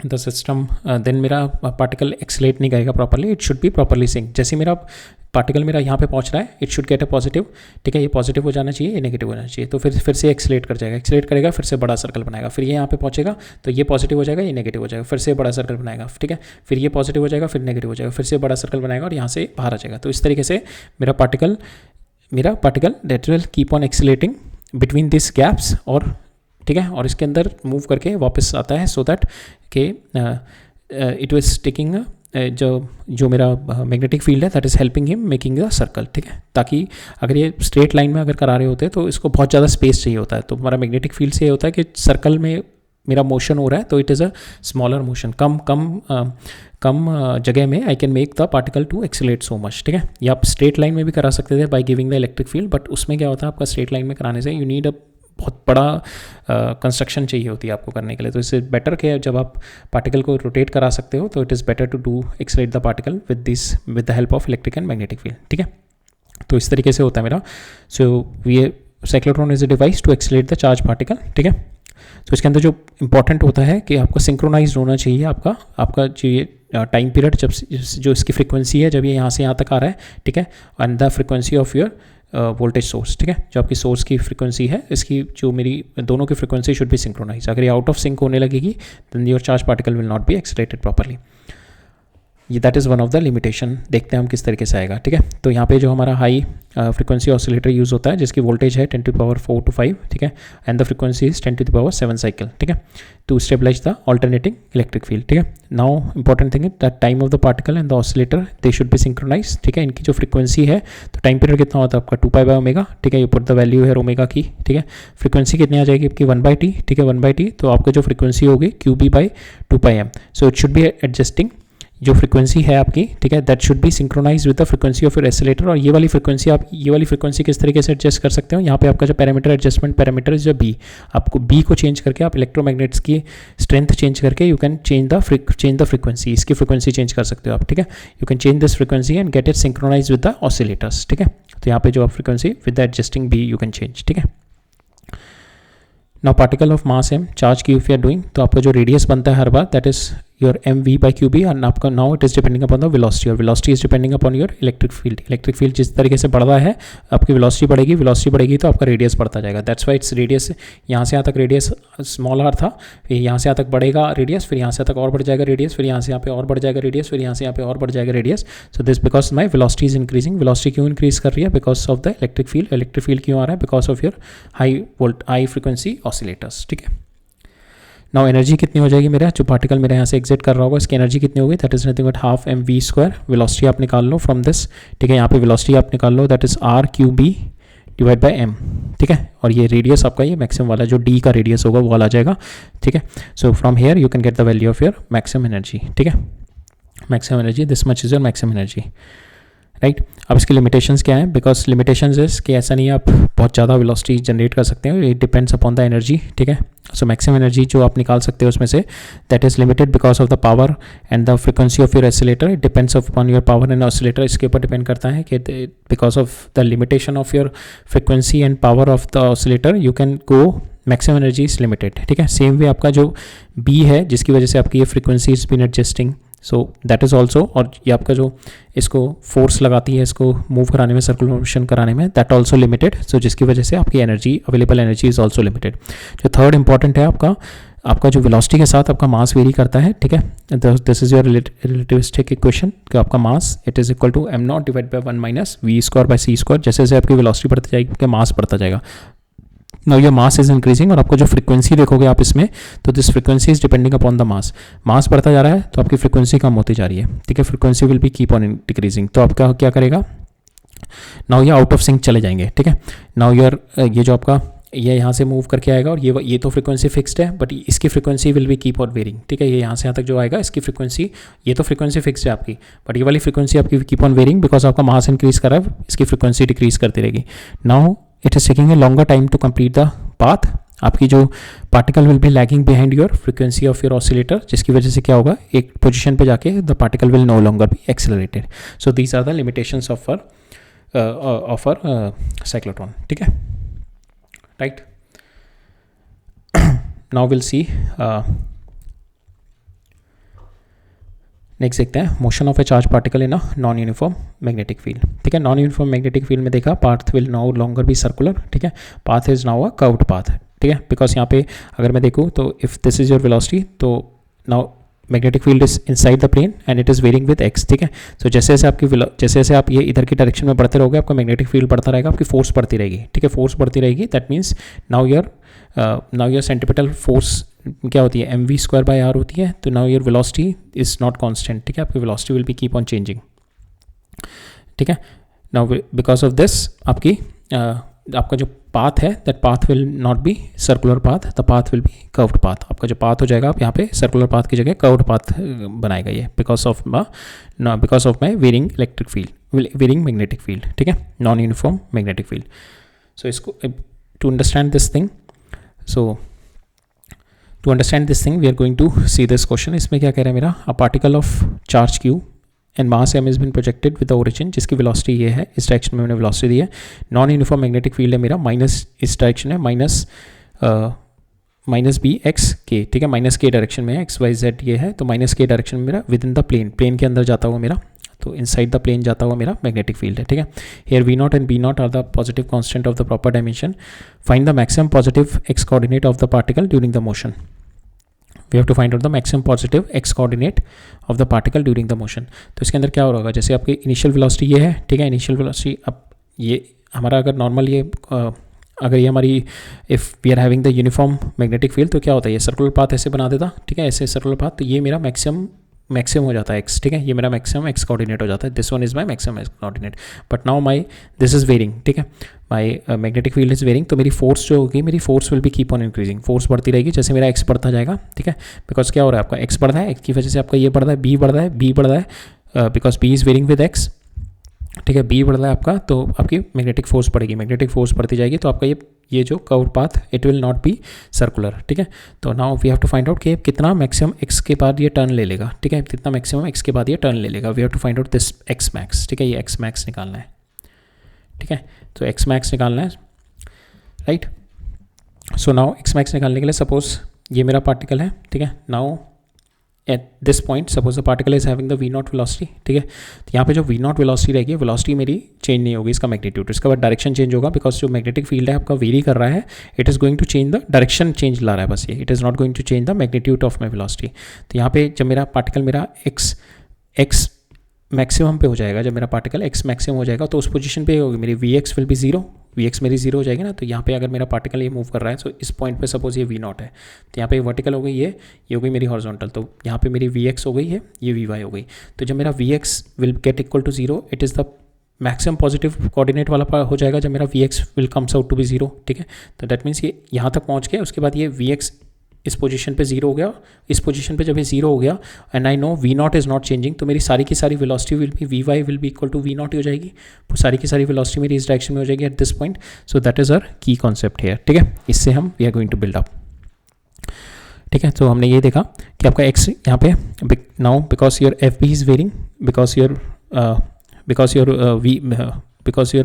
द सिस्टम देन मेरा पार्टिकल एक्सेलेट नहीं करेगा properly. It should be properly sync. जैसे मेरा पार्टिकल मेरा यहाँ पे पहुँच रहा है, it should get a positive. ठीक है, ये पॉजिटिव हो जाना चाहिए, ये नेगेटिव हो जाना चाहिए. तो फिर से एक्सेलेट कर जाएगा, एक्सेलेट करेगा, फिर से बड़ा सर्कल बनाएगा. फिर ये यहाँ पे पहुँचेगा तो ये पॉजिटिव हो जाएगा, ये नेगेटिव हो जाएगा, फिर से बड़ा सर्कल बनाएगा. ठीक है, फिर ये पॉजिटिव हो जाएगा, फिर नेगेटिव हो जाएगा, फिर से बड़ा सर्कल बनाएगा और यहाँ से बाहर आ जाएगा. तो इस तरीके से मेरा particle that will keep on accelerating between this gaps. और ठीक है, और इसके अंदर मूव करके वापस आता है सो दैट के इट वाज टेकिंग जो मेरा मैग्नेटिक फील्ड है that is helping him making the circle. ठीक है, ताकि अगर ये स्ट्रेट लाइन में अगर करा रहे होते तो इसको बहुत ज़्यादा स्पेस चाहिए होता है. तो हमारा मैग्नेटिक फील्ड से ये होता है कि सर्कल में मेरा मोशन हो रहा है तो it is a smaller motion. कम जगह में I can make the particle to accelerate so much. ठीक है, या आप स्ट्रेट लाइन में भी करा सकते थे by giving the electric field, but उसमें क्या होता है आपका स्ट्रेट लाइन में कराने से यू नीड अ बहुत बड़ा कंस्ट्रक्शन चाहिए होती है आपको करने के लिए। तो इससे बेटर क्या है, जब आप पार्टिकल को रोटेट करा सकते हो तो it is better to do accelerate the particle with the help of electric and magnetic field. ठीक है, तो इस तरीके से होता है मेरा। So we cyclotron is a device to accelerate the charge particle. ठीक है, तो इसके अंदर जो इंपॉर्टेंट होता है कि आपको सिंक्रोनाइज होना चाहिए आपका जो ये टाइम पीरियड, जब जो इसकी फ्रीक्वेंसी है, जब ये यहाँ से यहाँ तक आ रहा है। ठीक है, and the frequency of your voltage source. ठीक है, जो आपकी सोर्स की फ्रीक्वेंसी है, इसकी जो मेरी दोनों की फ्रीक्वेंसी शुड बी सिंक्रोनाइज। अगर ये आउट ऑफ सिंक होने लगेगी then your charge particle will not be accelerated properly. ये that is one of the limitation. देखते हैं हम किस तरीके से आएगा। ठीक है, तो यहाँ पे जो हमारा हाई फ्रीक्वेंसी ऑसिलेटर यूज़ होता है जिसकी वोल्टेज है 10⁴ to 5। ठीक है, and the frequency is 10⁷ cycle. ठीक है, to stabilize the alternating electric field. ठीक है, now important thing is the time of the particle and the oscillator they should be synchronize. ठीक है, इनकी जो फ्रीक्वेंसी है, तो टाइम पीरियड कितना होता है आपका 2π/ω। ठीक है, ये पुट द वैल्यू है ओमेगा की। ठीक है, फ्रीक्वेंसी कितनी आ जाएगी आपकी 1/t। ठीक है, 1/t, तो आपका जो फ्रीक्वेंसी होगी QB/2πm। So it should be adjusting जो फ्रीक्वेंसी है आपकी। ठीक है, that should be synchronize with the frequency of your oscillator. और ये वाली फ्रीक्वेंसी आप ये वाली फ्रीक्वेंसी किस तरीके से एडजस्ट कर सकते हो, यहाँ पे आपका जो पैरामीटर एडजस्टमेंट पैरामीटर इज जो बी, आपको बी को चेंज करके आप इलेक्ट्रोमैग्नेट्स की स्ट्रेंथ चेंज करके you can change the frequency, इसकी फ्रीक्वेंसी चेंज कर सकते हो आप। ठीक है, you can change this frequency and get it synchronize with the oscillators. ठीक है, तो यहाँ पे जो आप frequency with the adjusting B you can change. ठीक है, now particle of mass m charge की इफ यू आर डूइंग, तो आपका जो रेडियस बनता है हर बार that is your mv/qb and आपका now it is depending upon the velocity, और velocity is depending upon your electric field. Electric field जिस तरीके से बढ़ रहा है आपकी वेलोसिटी बढ़ेगी तो आपका रेडियस बढ़ता जाएगा। दैट्स वाई इट्स रेडियस, यहाँ से यहाँ तक रेडियस स्मॉल r था, फिर यहाँ से यहाँ तक बढ़ेगा रेडियस, फिर यहाँ से यहाँ तक और बढ़ जाएगा रेडियस, फिर यहाँ से यहाँ पे और बढ़ जाएगा रेडियस, फिर यहाँ से यहाँ पे और बढ़ जाएगा radius. So this because my velocity is increasing. Velocity क्यों इंक्रीज कर रही है? Because of the electric field. Electric field क्यों आ रहा है? Because of your high frequency oscillators. ठीक है, नाउ एनर्जी कितनी हो जाएगी मेरा, जो पार्टिकल मेरे यहाँ से एग्जिट कर रहा होगा इसकी एनर्जी कितनी होगी, that is nothing but half mv²। Velocity आप निकाल लो फ्रॉम दिस। ठीक है, यहाँ पे वेलोसिटी आप निकाल लो, दैट इज r/m। ठीक है, और ये रेडियस आपका ये मैक्सिमम वाला जो d का रेडियस होगा वो वाला आ जाएगा। ठीक है, so from here you can get the value of your maximum energy. ठीक है, maximum energy, this much is your maximum energy. Right, अब इसके लिमिटेशंस क्या हैं? बिकॉज लिमिटेशंस इज कि ऐसा नहीं है आप बहुत ज़्यादा वेलोसिटी जनरेट कर सकते हो, it depends upon the energy. ठीक है, सो मैक्सिमम एनर्जी जो आप निकाल सकते हो उसमें say that is limited because of the power and the frequency of your oscillator. It depends upon your power and oscillator, इसके ऊपर डिपेंड करता है कि because of the limitation of your frequency and power of the oscillator you can go maximum energy is limited. ठीक है, same way आपका जो B है जिसकी वजह से आपकी ये frequency is been adjusting, so that is also, और ये आपका जो इसको फोर्स लगाती है इसको मूव कराने में, सर्कुलर मोशन कराने में, दैट ऑल्सो लिमिटेड। सो जिसकी वजह से आपकी energy, available energy is also limited. जो थर्ड इंपॉर्टेंट है आपका जो वेलोसिटी के साथ आपका मास वेरी करता है। ठीक है, this is your relativistic equation कि आपका mass it is equal to m0/1 - v²/c²। जैसे जैसे आपकी वेलोसिटी बढ़ती जाएगी आपका मास बढ़ता जाएगा। Now your mass is increasing, और आपको जो फ्रीक्वेंसी देखोगे आप इसमें, तो this frequency is depending upon the mass. Mass बढ़ता जा रहा है तो आपकी फ्रीक्वेंसी कम होती जा रही है। ठीक है, frequency will be keep on decreasing. तो आपका क्या करेगा, नाउ ये आउट ऑफ सिंक चले जाएंगे। ठीक है, नाउ योर ये जो आपका ये यहाँ से मूव करके आएगा, और ये तो फ्रीक्वेंसी फिक्स्ड है बट इसकी frequency will be keep on varying. ठीक है, ये यहाँ से यहाँ तक जो आएगा इसकी फ्रीक्वेंसी, ये तो फ्रीक्वेंसी फिक्स्ड है आपकी, बट ये वाली फ्रीक्वेंसी आपकी कीप ऑन वेरिंग बिकॉज आपका मास इंक्रीज कर रहा है, इसकी फ्रीक्वेंसी डिक्रीज करती रहेगी। Now it is taking a longer time to complete the path. आपकी जो particle will be lagging behind your frequency of your oscillator, जिसकी वजह से क्या होगा, एक पोजीशन पे जाके the particle will no longer be accelerated. So these are the limitations of cyclotron. ठीक है, right, now will see next देखते हैं motion of a charge particle in a non uniform magnetic field. ठीक है, non uniform magnetic field में देखा path will now longer be circular. ठीक है, path is now a curved path. ठीक है, बिकॉज यहाँ पे अगर मैं देखूँ तो if this is your velocity, तो now magnetic field is inside the plane and it is varying with x. ठीक है, सो जैसे जैसे आप ये इधर की डायरेक्शन में बढ़ते रहोगे आपका मैग्नेटिक फील्ड बढ़ता रहेगा, आपकी फोर्स बढ़ती रहेगी। ठीक है, फोर्स बढ़ती रहेगी, that means now your centripetal force क्या होती है, mv²/r होती है। तो now your velocity is not constant. ठीक है, आपकी velocity will be keep on changing. ठीक है, नाउ बिकॉज ऑफ दिस आपका जो पाथ है that path will not be circular path, the path will B curved path. आपका जो पाथ हो जाएगा आप यहाँ पे सर्कुलर पाथ की जगह कर्व्ड पाथ बनाएगा ये, because of my varying electric field, varying magnetic field. ठीक है, non uniform magnetic field. So इसको to understand this thing so to understand this thing we are going to see this question. इसमें क्या कह रहा है मेरा, a particle of charge q and mass m is been projected with the origin, जिसकी velocity ये है, इस डायरेक्शन में मैंने वेलोसिटी दी है. नॉन यूनिफॉर्म मैग्नेटिक फील्ड है मेरा, माइनस इस डायरेक्शन है, माइनस बी एक्स के, ठीक है, माइनस के डायरेक्शन में है, एक्स वाई जेड ये है, तो माइनस के डायरेक्शन में मेरा with in the plane, plane के अंदर जाता हुआ मेरा, तो इनसाइड द प्लेन जाता हुआ मेरा मैग्नेटिक फील्ड है, ठीक है. Here we naught and B naught are the positive constant of the proper dimension. Find the maximum positive x coordinate of the particle during the motion. We have to find out the maximum positive x coordinate of the particle during the motion. तो इसके अंदर क्या हो रहा होगा, जैसे आपकी initial velocity ये है, ठीक है, इनिशियल वेलोसिटी. अब ये हमारा अगर नॉर्मल ये अगर ये हमारी if we are having the uniform magnetic field, तो क्या होता है, ये सर्कुलर पाथ ऐसे बना देता, ठीक है, ऐसे सर्कुलर पाथ, तो ये मेरा मैक्सिमम हो जाता है एक्स, ठीक है, ये मेरा मैक्सिमम एक्स कोऑर्डिनेट हो जाता है. This one is my maximum x coordinate. But now my this is varying, ठीक है, my magnetic field is varying. तो मेरी फोर्स जो होगी, मेरी force will be keep on increasing, force बढ़ती रहेगी जैसे मेरा एक्स बढ़ता जाएगा, ठीक है. बिकॉज क्या हो रहा है, आपका एक्स बढ़ रहा है, एक्स की वजह से आपका ये बढ़ रहा है, बी बढ़ रहा है, बी बढ़ रहा है, because B is varying with x, ठीक है, बी बढ़ रहा है आपका, तो आपकी मैग्नेटिक फोर्स बढ़ेगी, मैग्नेटिक फोर्स बढ़ती जाएगी, तो आपका ये जो curve path it will not be circular, ठीक है. तो now we have to find out कि कितना मैक्सिमम एक्स के बाद ये टर्न ले लेगा, ठीक है, कितना मैक्सिमम एक्स के बाद ये टर्न ले लेगा. We have to find out this x max, ठीक है, ये एक्स मैक्स निकालना है, ठीक है. तो एक्स मैक्स निकालना है, right. So now x max निकालने के लिए सपोज ये मेरा पार्टिकल है, ठीक है. Now at this point suppose the particle is having the v naught velocity, ठीक है. तो यहाँ पे जो वी नॉट वेलोसिटी रहेगी, वेलोसिटी मेरी चेंज नहीं होगी, इसका मैग्नीट्यूड, इसके बाद डायरेक्शन चेंज होगा, बिकॉज जो मैग्नेटिक फील्ड है आपका वेरी कर रहा है, it is going to change the direction, change ला रहा है बस ये, it is not going to change the magnitude of my velocity. तो यहाँ पे जब मेरा पार्टिकल मेरा एक्स मैक्सिमम पे हो जाएगा, जब मेरा पार्टिकल एक्स मैक्सिमम हो जाएगा, तो उस पोजीशन पे होगी मेरी v x will be zero, v x मेरी जीरो हो जाएगी ना. तो यहाँ पे अगर मेरा पार्टिकल ये मूव कर रहा है, तो इस पॉइंट पे सपोज ये वी नॉट है, तो यहाँ पे वर्टिकल हो गई, ये हो गई मेरी हॉरिजॉन्टल, तो यहाँ पे मेरी वी एक्स हो गई है, ये वी वाई हो गई. तो जब मेरा we x will get equal to zero, it is the maximum positive coordinate वाला हो जाएगा जब मेरा we x will comes out to be zero, ठीक है. तो दैट मीन्स ये यहाँ तक पहुँच गया, उसके बाद ये वी एक्स इस पोजीशन पे जीरो हो गया, इस पोजीशन पे जब ये जीरो हो गया and I know v naught is not changing, तो मेरी सारी की सारी velocity will be v Y will be equal to v naught हो जाएगी, सारी की सारी वेलोसिटी मेरी इस डायरेक्शन में हो जाएगी at this point. So that is our key concept here, ठीक है. इससे हम we are going to build up, ठीक है. तो हमने ये देखा कि आपका एक्स यहाँ पे now because your F B is varying, because your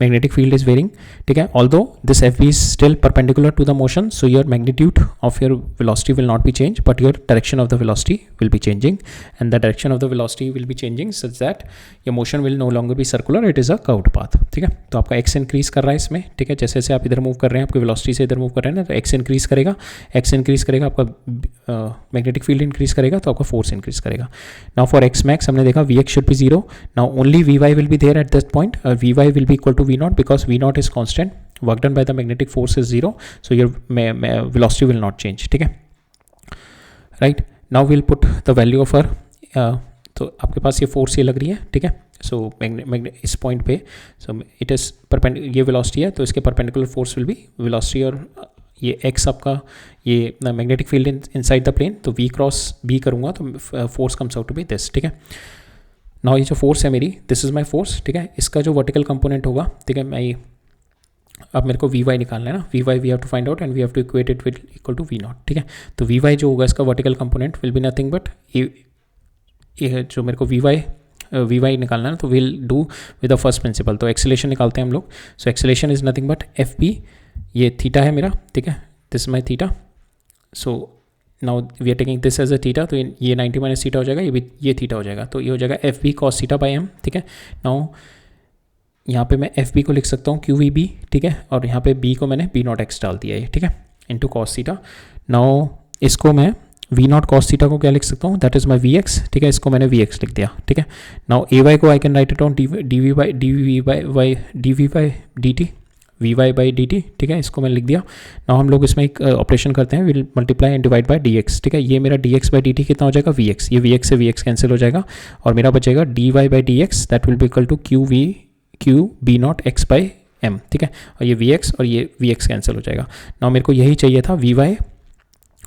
magnetic field is varying, ठीक है. although this FB is still perpendicular to the motion, so your magnitude of your velocity will not be changed, but your direction of the velocity will be changing, and the direction of the velocity will be changing such that your motion will no longer be circular, it is a curved path, ठीक है. तो आपका x increase कर रहा है इसमें, ठीक है, जैसे जैसे आप इधर मूव कर रहे हैं, आपकी वेलोसिटी से इधर मूव कर रहे हैं ना, तो x इंक्रीज करेगा, आपका मैग्नेटिक फील्ड इंक्रीज करेगा, तो आपका फोर्स इंक्रीज करेगा. नाउ फॉर x मैक्स हमने देखा v x should be zero, now only v Y will be there at this point, v Y will be equal to v naught, because we naught is constant, work done by the magnetic force is zero, so your velocity will not change, ठीक है, right. Now will put the value of her, तो आपके पास ये force ये लग रही है, ठीक है. सो इस पॉइंट पे सो इट इज़ ये वेलोसिटी है, तो इसके perpendicular force will be velocity, और ये एक्स आपका ये magnetic field inside the plane, तो वी क्रॉस बी करूँगा तो force comes out to be this, ठीक है. नाउ ये जो फोर्स है मेरी, दिस इज़ माई फोर्स, ठीक है. इसका जो वर्टिकल कंपोनेंट होगा, ठीक है, मैं अब मेरे को वी वाई निकालना है ना, v y we have to find out and we have to equate it with equal to v naught, ठीक है. तो वी वाई जो होगा इसका vertical component will be nothing but ये जो मेरे को वी वाई निकालना है ना, तो will do with the first principle. तो एक्सेलेरेशन निकालते हैं हम लोग. So acceleration is nothing but f p, ये थीटा है मेरा, ठीक है, this my theta. So now we are taking this as a theta, तो ये 90 माइनस थीटा हो जाएगा, ये थीटा हो जाएगा, तो ये हो जाएगा F B cos theta by M, ठीक है. नाउ यहाँ पे मैं एफ बी को लिख सकता हूँ क्यू वी बी, ठीक है, और यहाँ पे बी को मैंने बी नॉट एक्स डाल दिया है, ठीक है, इंटू कॉस थीटा. नाउ इसको मैं वी नॉट कॉस थीटा को क्या लिख सकता हूँ, that is my v x, ठीक है, इसको मैंने वी एक्स लिख दिया, ठीक है. नाउ ए वाई को I can write it on d v by d t, v y by d t, ठीक है, इसको मैंने लिख दिया. नाउ हम लोग इसमें एक ऑपरेशन करते हैं, will multiply and divide by d x, ठीक है. ये मेरा d x by d t कितना हो जाएगा, वी एक्स, ये वी एक्स से वी एक्स कैंसिल हो जाएगा, और मेरा बचेगा d y by d x, that will be equal to q B naught x by M, ठीक है. और ये वी एक्स और ये वी एक्स कैंसिल हो जाएगा. नाउ मेरे को यही चाहिए था वी वाई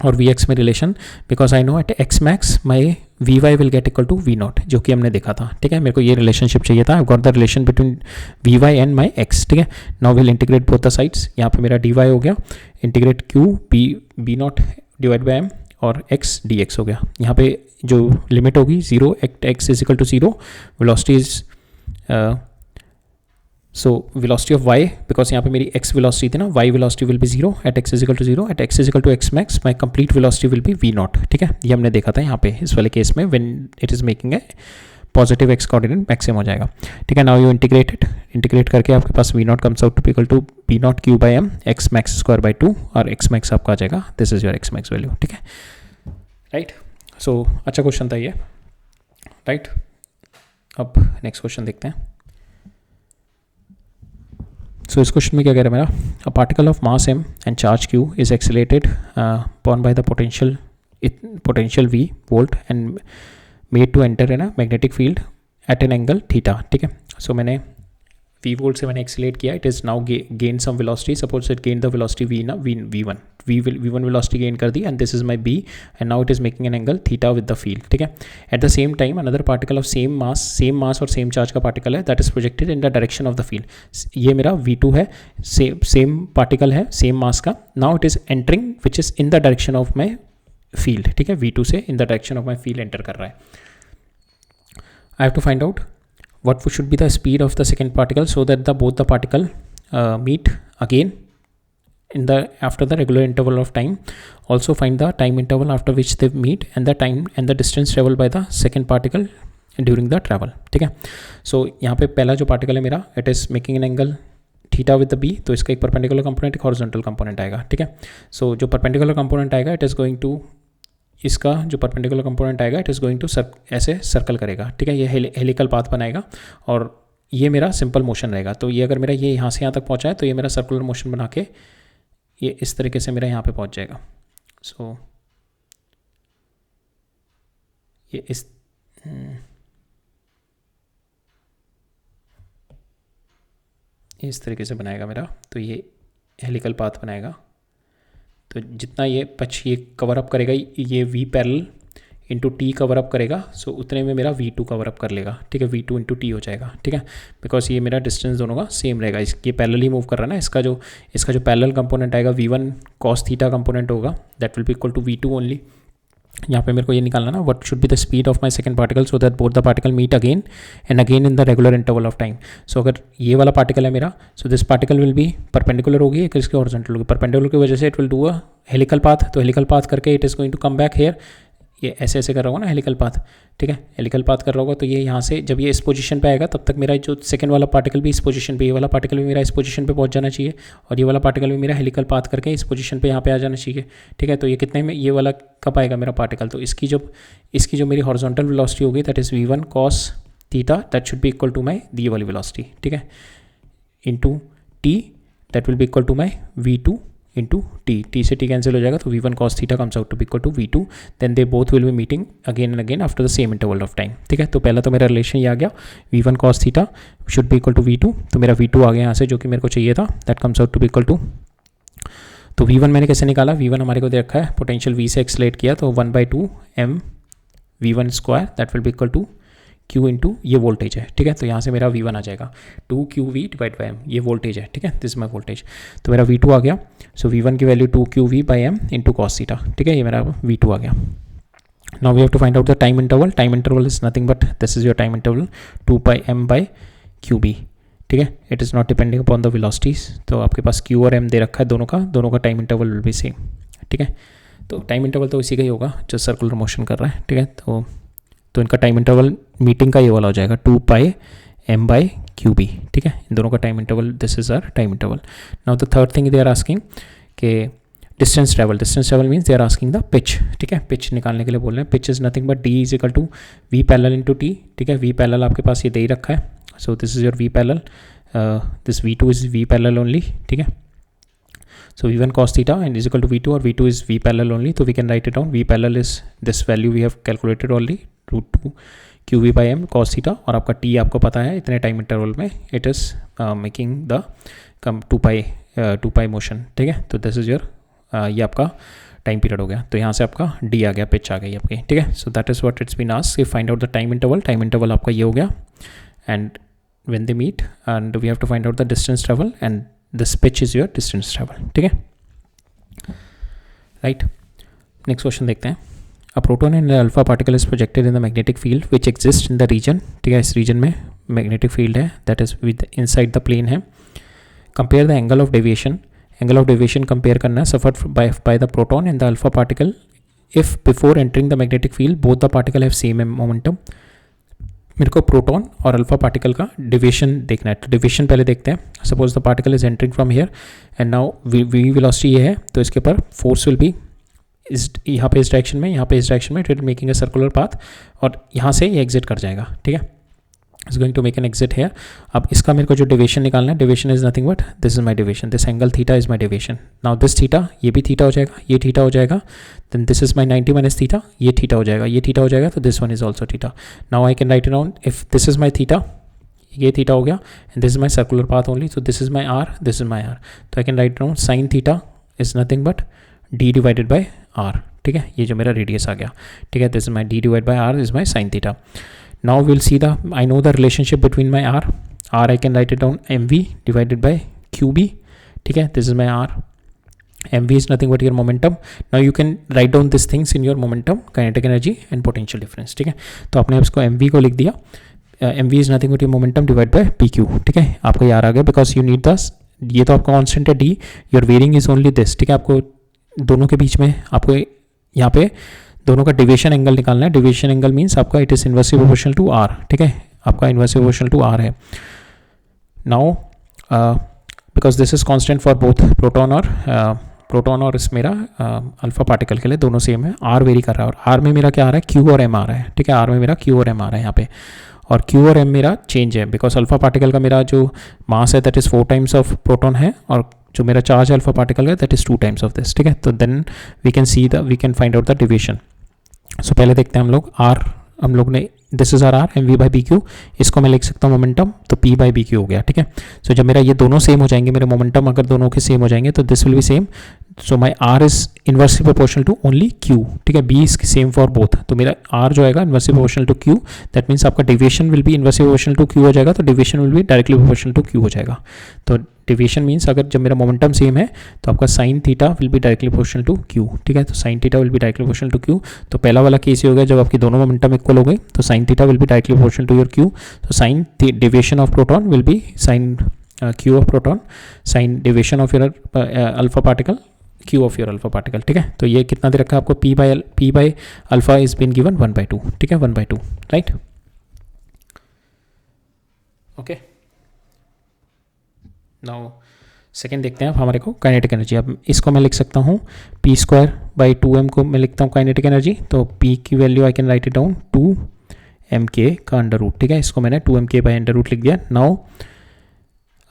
और वी एक्स में relation, because I know at x max my v Y will get equal to v naught, जो कि हमने देखा था, ठीक है। मेरे को ये रिलेशनशिप चाहिए था। I got the relation between v y and my x, ठीक है। Now will integrate both the sides. यहाँ पे मेरा डी वाई हो गया, integrate q B naught divide by m, और एक्स डी एक्स हो गया। यहाँ पे जो लिमिट होगी 0 at x is equal to 0, velocity is so velocity of y, because यहाँ पे मेरी x वेलोसिटी थी ना, y velocity will be 0 at x is equal to 0, at x is equal to x max my complete velocity will be v nought, ठीक है। ये हमने देखा था यहाँ पे इस वाले केस में, when it is making a positive x coordinate maximum हो जाएगा, ठीक है। नाउ यू इंटीग्रेट करके आपके पास v nought comes out to equal to b nought q by m x max square by 2, और x मैक्स आपका आ जाएगा, this is your x max value, ठीक है, राइट। सो अच्छा क्वेश्चन था ये, राइट। अब नेक्स्ट क्वेश्चन देखते हैं। सो इस क्वेश्चन में क्या कह रहा है मेरा, a particle of mass m and charge q is accelerated upon by the potential v volt and made to enter in a magnetic field at an angle theta, ठीक है। सो मैंने v वोल्ट से मैंने एक्सीलरेट किया, it is now gain some velocity, suppose it gain the velocity v ना v1 velocity gain कर दी, and this is my b, and now it is making an angle theta with the field, ठीक है। At the same time another particle of same mass और same charge का particle है, that is projected in the direction of the field. ये मेरा v2 है, same particle है, same mass का, now it is entering which is in the direction of my field, ठीक है। v2 से in the direction of my field enter कर रहा है। I have to find out what should be the speed of the second particle so that both the particle meet again in the after the regular interval of time. Also find the time interval after which they meet and the time and the distance traveled by the second particle during the travel, ठीक है। सो यहाँ पे पहला जो particle है मेरा, it is making an angle theta with the b, तो इसका एक परपेंडिकुलर कंपोनेंट एक हॉरिजॉन्टल कंपोनेंट आएगा, ठीक है। सो जो परपेंडिकुलर कंपोनेंट आएगा, इट इज़ गोइंग टू, इसका जो परपेंडिकुलर कंपोनेंट आएगा, इट इज़ गोइंग टू ऐसे सर्कल करेगा, ठीक है। ये हेलिकल पाथ बनाएगा, और ये मेरा सिंपल मोशन रहेगा। तो ये अगर मेरा ये यहाँ से यहाँ तक पहुँचा है, तो ये मेरा सर्कुलर मोशन बना के ये इस तरीके से मेरा यहाँ पे पहुँच जाएगा। सो ये इस तरीके से बनाएगा मेरा, तो ये हेलिकल पाथ बनाएगा। तो जितना ये कवर अप करेगा, ये v parallel into T cover up करेगा, सो उतने में मेरा v2 कवर अप कर लेगा, ठीक है। v2 इंटू टी हो जाएगा, ठीक है, बिकॉज ये मेरा डिस्टेंस दोनों का सेम रहेगा। ये पैरेलल ही मूव कर रहा है ना, इसका जो पैरेलल कंपोनेंट आएगा v1 cos थीटा कंपोनेंट होगा, that will be equal to v2 only. यहाँ पे मेरे को ये निकालना ना, what should be the speed of my second particle so that both the particle meet again and again in the regular interval of time. So अगर ये वाला पार्टिकल है मेरा, so this particle will be perpendicular होगी, एक इसके horizontal होगी। Perpendicular की वजह से it will do a helical path, तो हेलिकल पाथ करके it is going to come back here, ये ऐसे कर रहा होगा ना हेलिकल पाथ, ठीक है। हेलिकल पाथ कर रहा होगा, तो ये यहाँ से जब ये इस पोजीशन पे आएगा, तब तक मेरा जो सेकंड वाला पार्टिकल भी इस पोजीशन पे, ये वाला पार्टिकल भी मेरा इस पोजीशन पे पहुँच जाना चाहिए, और ये वाला पार्टिकल भी मेरा हेलिकल पाथ करके इस पोजीशन पे यहाँ पे आ जाना चाहिए, ठीक है। तो ये कितने में, ये वाला कब आएगा मेरा पार्टिकल, तो इसकी जो मेरी हॉरिजॉन्टल वेलोसिटी होगी, that is v1 cos theta, that should be equal to my the वाली वेलोसिटी, ठीक है, into t, that will be equal to my v2 into t से टी कैंसिल हो जाएगा, तो v1 cos theta comes out to be equal to v2, then they both will be meeting again and again after the same interval of time, ठीक है। तो पहला तो मेरा रिलेशन ये आ गया, v1 cos theta should be equal to v2, तो मेरा v2 आ गया यहाँ से, जो कि मेरे को चाहिए था, that comes out to be equal to, तो v1 मैंने कैसे निकाला, v1 हमारे को दे रखा है, पोटेंशियल v से एक्सलेट किया, तो 1/2 m v1 square that will be equal to Q into ये वोल्टेज है, ठीक है। तो यहाँ से मेरा V1 आ जाएगा 2QV डिवाइड बाई M, ये वोल्टेज है, ठीक है, दिस माई वोल्टेज। तो मेरा V2 आ गया, सो V1 की value 2QV by M into cos theta, ठीक है, ये मेरा V2 आ गया। Now we have to find out the time interval. Time interval is nothing but this is your time interval 2πm by QB, ठीक है। It is not depending upon the velocities, तो आपके पास Q और M दे रखा है, दोनों का time interval will be same, ठीक है। तो टाइम इंटरवल तो इसी का ही होगा जो सर्कुलर मोशन कर रहा है, ठीक है। तो इनका टाइम इंटरवल मीटिंग का ये वाला हो जाएगा 2πm बाई QB, ठीक है, इन दोनों का time interval, this is our time interval. Now the third thing they are asking कि distance travel means they are asking the pitch, ठीक है, पिच निकालने के लिए बोल रहे हैं। Pitch is nothing but d is equal to v parallel into T, ठीक है। v पैरेलल आपके पास ये दे ही रखा है, so this is your v parallel, this v2 is v parallel only, ठीक है। So v1 cos theta and is equal to v2, और v2 is v parallel only, so we can write it down. v parallel is this value we have calculated already, √2 qv by m cos theta, और आपका t आपको पता है इतने time interval में it is making the 2 pi motion, ठीक है। तो this is your ये आपका टाइम पीरियड हो गया, तो यहाँ से आपका डी आ गया, पिच आ गई आपकी, ठीक है। So that is what it's been asked, find out the time interval आपका ये हो गया, and when they meet and we have to find out the distance travel and this pitch is your distance travel, ठीक है, right. Next question देखते हैं। A proton and alpha particle is projected in the magnetic field which exist in the region, ठीक है, इस region में magnetic field है, that is with inside the plane है। Compare the angle of deviation compare करना है suffered by the proton and the alpha particle if before entering the magnetic field both the particle have same momentum. मेरे को proton और alpha particle का deviation देखना है, तो डिविएशन पहले देखते हैं। Suppose the particle is entering from here and now we velocity ये है, तो इसके ऊपर फोर्स विल बी इस यहाँ पे इस डायरेक्शन में, यहाँ पे इस डायरेक्शन में, it will making a circular path, और यहाँ से ये एग्जिट कर जाएगा, ठीक है, is going to make an exit here. अब इसका मेरे को जो डिविएशन निकालना है, deviation is nothing but this is my deviation, this angle theta is my deviation. Now this theta, ये भी थीटा हो जाएगा, ये थीटा हो जाएगा, then this is my 90 minus theta, ये थीटा हो जाएगा, ये थीटा हो जाएगा, तो this one is also theta. Now I can write it down, if this is my theta, ये थीटा हो गया, and this is my circular path only, so this is my r, this is my r, तो I can write down sine theta is nothing but d divided by r, ठीक है, ये जो मेरा radius आ गया, ठीक है, this is my d divide by r is my sine theta. Now will see the, I know the relationship between my r I can write it down m v divided by q B, ठीक है, this is my r, m v is nothing but your momentum. Now you can write down this things in your momentum, kinetic energy and potential difference, ठीक है, तो आपने उसको M we को लिख दिया, m v is nothing but your momentum divide by P Q, ठीक है, आपको यार आ गया, बिकॉज यू नीड दस, ये तो आपका कॉन्स्टेंट है d, your varying is only this, ठीक है, आपको दोनों के बीच में आपको यहाँ पे दोनों का डिविएशन एंगल निकालना है। डिविएशन एंगल मीन्स आपका it is inversely proportional to r, ठीक है, आपका इनवर्सली प्रोपोर्शनल टू आर है। Now because this is constant for both proton और इस मेरा अल्फा पार्टिकल के लिए दोनों सेम है, आर वेरी कर रहा है, और आर में मेरा क्या आ रहा है, क्यू और एम आ रहा है, ठीक है, आर में मेरा क्यू और एम आ रहा है यहाँ पे, और क्यू और एम मेरा चेंज है, बिकॉज अल्फा पार्टिकल का मेरा जो मास है that is 4 times of proton है, और जो मेरा चार्ज है अल्फा पार्टिकल का that is 2 times of this, ठीक है, तो then we can find out the deviation. So पहले देखते हैं हम लोग ने this is r m v by b q, इसको मैं लिख सकता हूँ मोमेंटम, तो पी बाई बी क्यू हो गया, ठीक है। सो जब मेरा ये दोनों सेम हो जाएंगे, मेरे मोमेंटम अगर दोनों के सेम हो जाएंगे, तो this will be same, so my r is inversely proportional to only q, ठीक है, b is same for both, तो मेरा आर जो आएगा inversely proportional to q, that means आपका deviation will be inversely proportional to q हो जाएगा, तो deviation will be directly proportional to q हो जाएगा। तो डिविएशन मीन्स अगर जब मेरा मोमेंटम सेम है तो आपका sine theta will be directly proportional to q, ठीक है, तो sine theta will be directly proportional to q. तो पहला वाला केस ये हो गया जब आपकी दोनों मोमेंटम इक्वल हो गए, तो sine theta will be directly proportional to your q, तो sine deviation of proton will be sine q of proton, sine deviation of your alpha particle q of your alpha particle, ठीक है। तो ये कितना दे रखा है आपको, p by alpha is been given 1/2, ठीक है, 1/2, राइट, ओके। नाउ सेकेंड देखते हैं अब हमारे को काइनेटिक एनर्जी। अब इसको मैं लिख सकता हूँ p²/2m को मैं लिखता हूँ काइनेटिक एनर्जी, तो p की value I can write it down 2mk का अंडर रूट, ठीक है, इसको मैंने 2mk बाई अंडर रूट लिख दिया। नाउ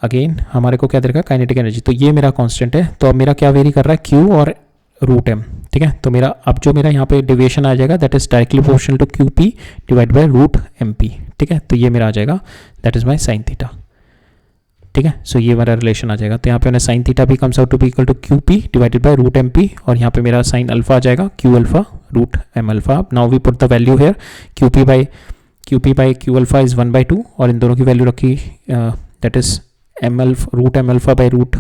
अगेन हमारे को क्या दे रखा है, काइनेटिक एनर्जी, तो ये मेरा कांस्टेंट है, तो अब मेरा क्या वेरी कर रहा है, q और रूट m, ठीक है, तो मेरा अब जो मेरा यहाँ पे डिविएशन आ जाएगा that is directly proportional to qp divide by root mp, ठीक है, तो ये मेरा आ जाएगा that is my sine theta, ठीक है। सो ये मेरा रिलेशन आ जाएगा, तो यहाँ पे मैंने साइन थीटा भी comes out to be equal to q p divided by root m p, और यहाँ पे मेरा साइन अल्फा आ जाएगा q alpha root m alpha. Now we put the value here, q p by q alpha is 1/2, और इन दोनों की वैल्यू रखी that is m alpha root m alpha by root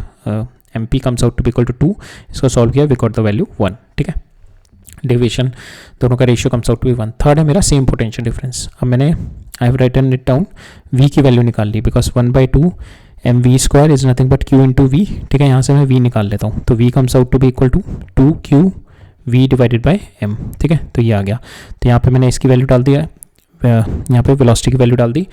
m p comes out to be equal to 2, इसको solve किया, we got the value 1, ठीक है। Deviation दोनों का ratio comes out to be 1। Third है मेरा सेम पोटेंशियल डिफरेंस। अब मैंने I have written it down, v की वैल्यू निकाल ली, because 1/2 m we square is nothing but q into we, ठीक है, यहाँ से मैं वी निकाल लेता हूँ, तो v comes out to be equal to 2q v divided by M, ठीक है, तो ये आ गया। तो यहाँ पे मैंने इसकी वैल्यू डाल दिया, यहाँ पे वेलोसिटी की वैल्यू डाल दी।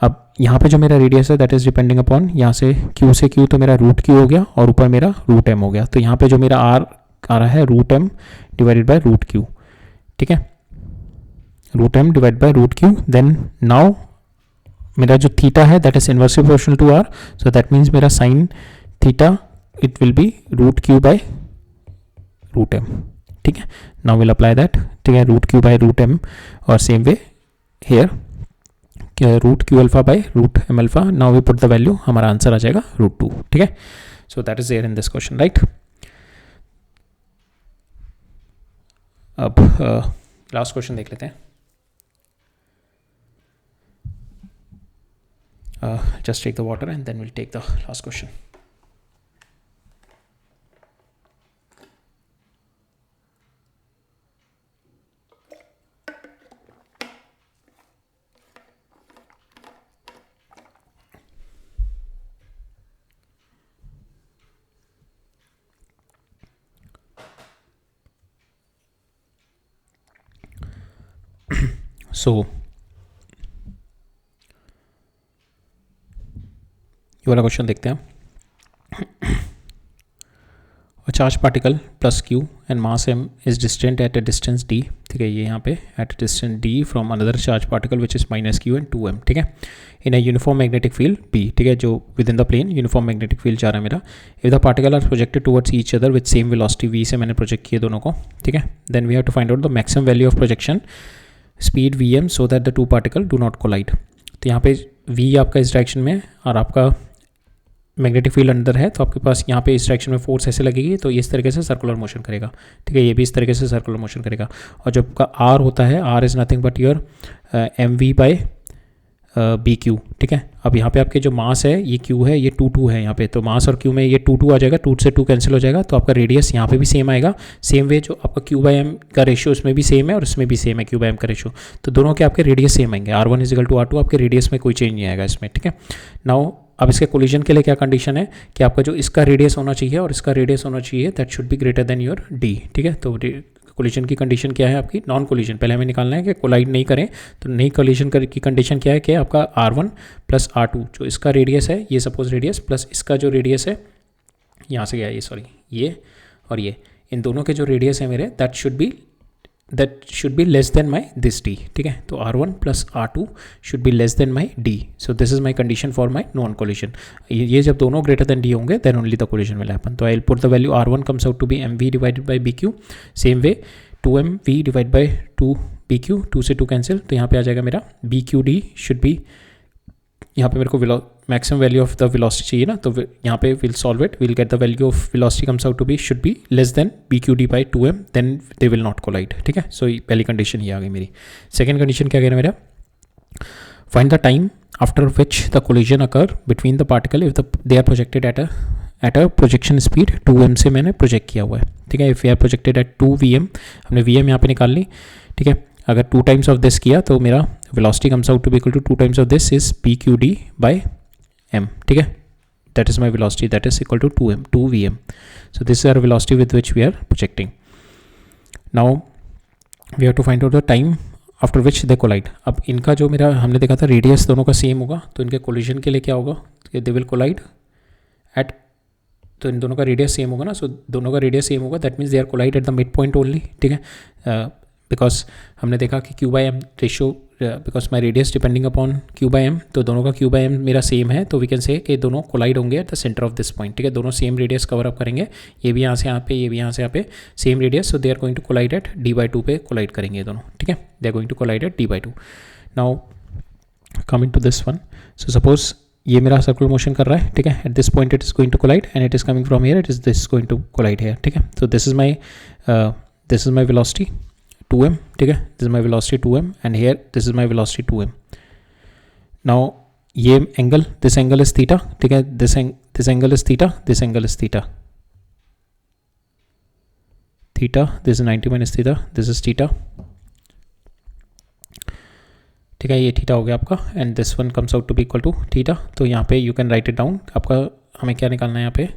अब यहाँ पे जो मेरा रेडियस है दैट इज डिपेंडिंग अपॉन, यहाँ से q से q तो मेरा रूट q हो गया, और ऊपर मेरा रूट m हो गया, तो यहाँ पे जो मेरा r आ रहा है root m divided by root q, ठीक है, root m divide by root q। Then now मेरा जो थीटा है that is inversely proportional to r, so that means मेरा sine theta it will be root q by root m, ठीक है। Now will apply that, ठीक है, root q by root m, और same way here root q alpha by root m alpha. Now we put the value, हमारा answer आ जाएगा √2, ठीक है। So that is there in this question, right. अब last question देख लेते हैं. Just take the water and then we'll take the last question. So ये वाला क्वेश्चन देखते हैं. A charge particle plus q and mass m is distant at a distance d. ठीक है, ये यहाँ पे at a distance d from another charge particle which is minus q and 2m. ठीक है, in a uniform magnetic field b. ठीक है, जो within the plane uniform magnetic field जा रहा है मेरा. If the particle are projected towards each other with same velocity v से मैंने प्रोजेक्ट किए दोनों को. ठीक है, then we have to find out the maximum value of projection speed vm so that the two particle do not collide. तो यहाँ पे v आपका इस डायरेक्शन में और आपका मैग्नेटिक फील्ड अंदर है, तो आपके पास यहाँ पे इस डायरेक्शन में फोर्स ऐसे लगेगी तो इस तरीके से सर्कुलर मोशन करेगा. ठीक है, ये भी इस तरीके से सर्कुलर मोशन करेगा. और जो आपका आर होता है, r is nothing but your m v by b q. ठीक है, अब यहाँ पे आपके जो मास है ये क्यू है, ये 2 है यहाँ पे, तो मास और क्यू में ये 2 आ जाएगा, 2 से 2 कैंसिल हो जाएगा, तो आपका रेडियस यहाँ पे भी सेम आएगा. सेम वे जो आपका क्यू बाई एम का रेशियो उसमें भी सेम है और इसमें भी सेम है क्यू बाई एम का रेशियो, तो दोनों के आपके रेडियस सेम आएंगे. R1 इजिकल टू R2, आपके रेडियस में कोई चेंज नहीं आएगा इसमें. ठीक है, नाउ अब इसके कोलिजन के लिए क्या कंडीशन है कि आपका जो इसका रेडियस होना चाहिए और इसका रेडियस होना चाहिए, that should be greater than your D. ठीक है, तो कोलिजन की कंडीशन क्या है आपकी, नॉन कोलिजन. पहले हमें निकालना है कि कोलाइड नहीं करें, तो नई कोलिजन की कंडीशन क्या है कि आपका R1 प्लस R2 जो इसका रेडियस है, ये सपोज रेडियस प्लस इसका जो रेडियस है यहाँ से गया ये, सॉरी ये और ये, इन दोनों के जो रेडियस है मेरे, that should be less than my this d. ठीक है, तो R1 plus R2 should be less than my d. So this is my condition for my non collision. ये जब दोनों ग्रेटर देन डी होंगे then only the collision will happen. तो I will put the value R1 comes out to be m v divided by b q. Same way 2m v divide by 2 B Q, 2 से 2 cancel, तो यहाँ पे आ जाएगा मेरा b q d should be, यहाँ पे मेरे को maximum value of the velocity चाहिए ना, तो यहाँ पे will solve it, will get the value of velocity comes out to be should be less than b q d by 2m, then they will not collide. ठीक है, सो पहली condition ये आ गई मेरी. सेकेंड कंडीशन क्या कह रहा है मेरा, find the time after which the collision occur between the particle if they are projected at a projection speed 2m से मैंने प्रोजेक्ट किया हुआ है. ठीक है, if we are projected at 2 vm, हमने vm यहाँ पे निकाल ली. ठीक है, अगर 2 टाइम्स ऑफ दिस किया तो मेरा velocity comes out to be equal to 2 times of this is p q d by m. ठीक है, that is my velocity, that is equal to 2 vm. So this is our velocity with which we are projecting. Now we have to find out the time after which they collide. अब इनका जो मेरा हमने देखा था radius दोनों का same होगा, तो इनके कोलिजन के लिए क्या होगा, दे विल कोलाइड एट, तो इन दोनों का रेडियस सेम होगा ना, सो दोनों का रेडियस सेम होगा, that means they are collide at the mid point only. ठीक है, बिकॉज हमने देखा कि q by m ratio, because my radius depending upon q by M, तो दोनों का क्यू बाई एम मेरा सेम है, तो वी कैन से कि दोनों कोलाइड होंगे at the centre of this point. ठीक है, दोनों सेम रेडियस कवर अप करेंगे, ये भी यहाँ से यहाँ पे, ये भी यहाँ से यहाँ पे same radius, so they are going to collide at d/2 पे कोलाइड करेंगे ये दोनों. ठीक है, they are going to collide at d/2. Now coming to this one, so suppose ये मेरा सर्कुलर मोशन कर रहा है. ठीक है, at this point it is going to collide and it is coming from here, it is this going to collide here. ठीक है, तो this is my velocity 2m. ठीक है, this is my velocity 2m and here this is my velocity 2m. Now ये angle, this angle is theta. ठीक है, this angle is theta, this angle is theta, this is 90 minus theta, this is theta. ठीक है, ये theta हो गया आपका and this one comes out to be equal to theta. तो यहाँ पे you can write it down. आपका हमें क्या निकालना है यहाँ पे,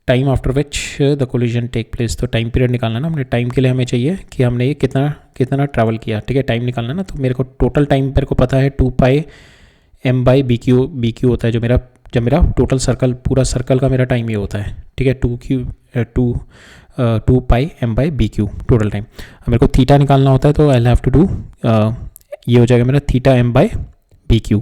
time after which the collision take place. तो टाइम पीरियड निकालना ना, हमने टाइम के लिए हमें चाहिए कि हमने ये कितना ट्रैवल किया. ठीक है, टाइम निकालना ना, तो मेरे को टोटल टाइम मेरे को पता है 2 pi m by b Q होता है, जो जब मेरा टोटल सर्कल, पूरा सर्कल का मेरा टाइम ये होता है. ठीक है, 2 pi m by b q total time. मेरे को थीटा निकालना होता है, तो आई हैव टू डू, ये हो जाएगा मेरा theta m by b q.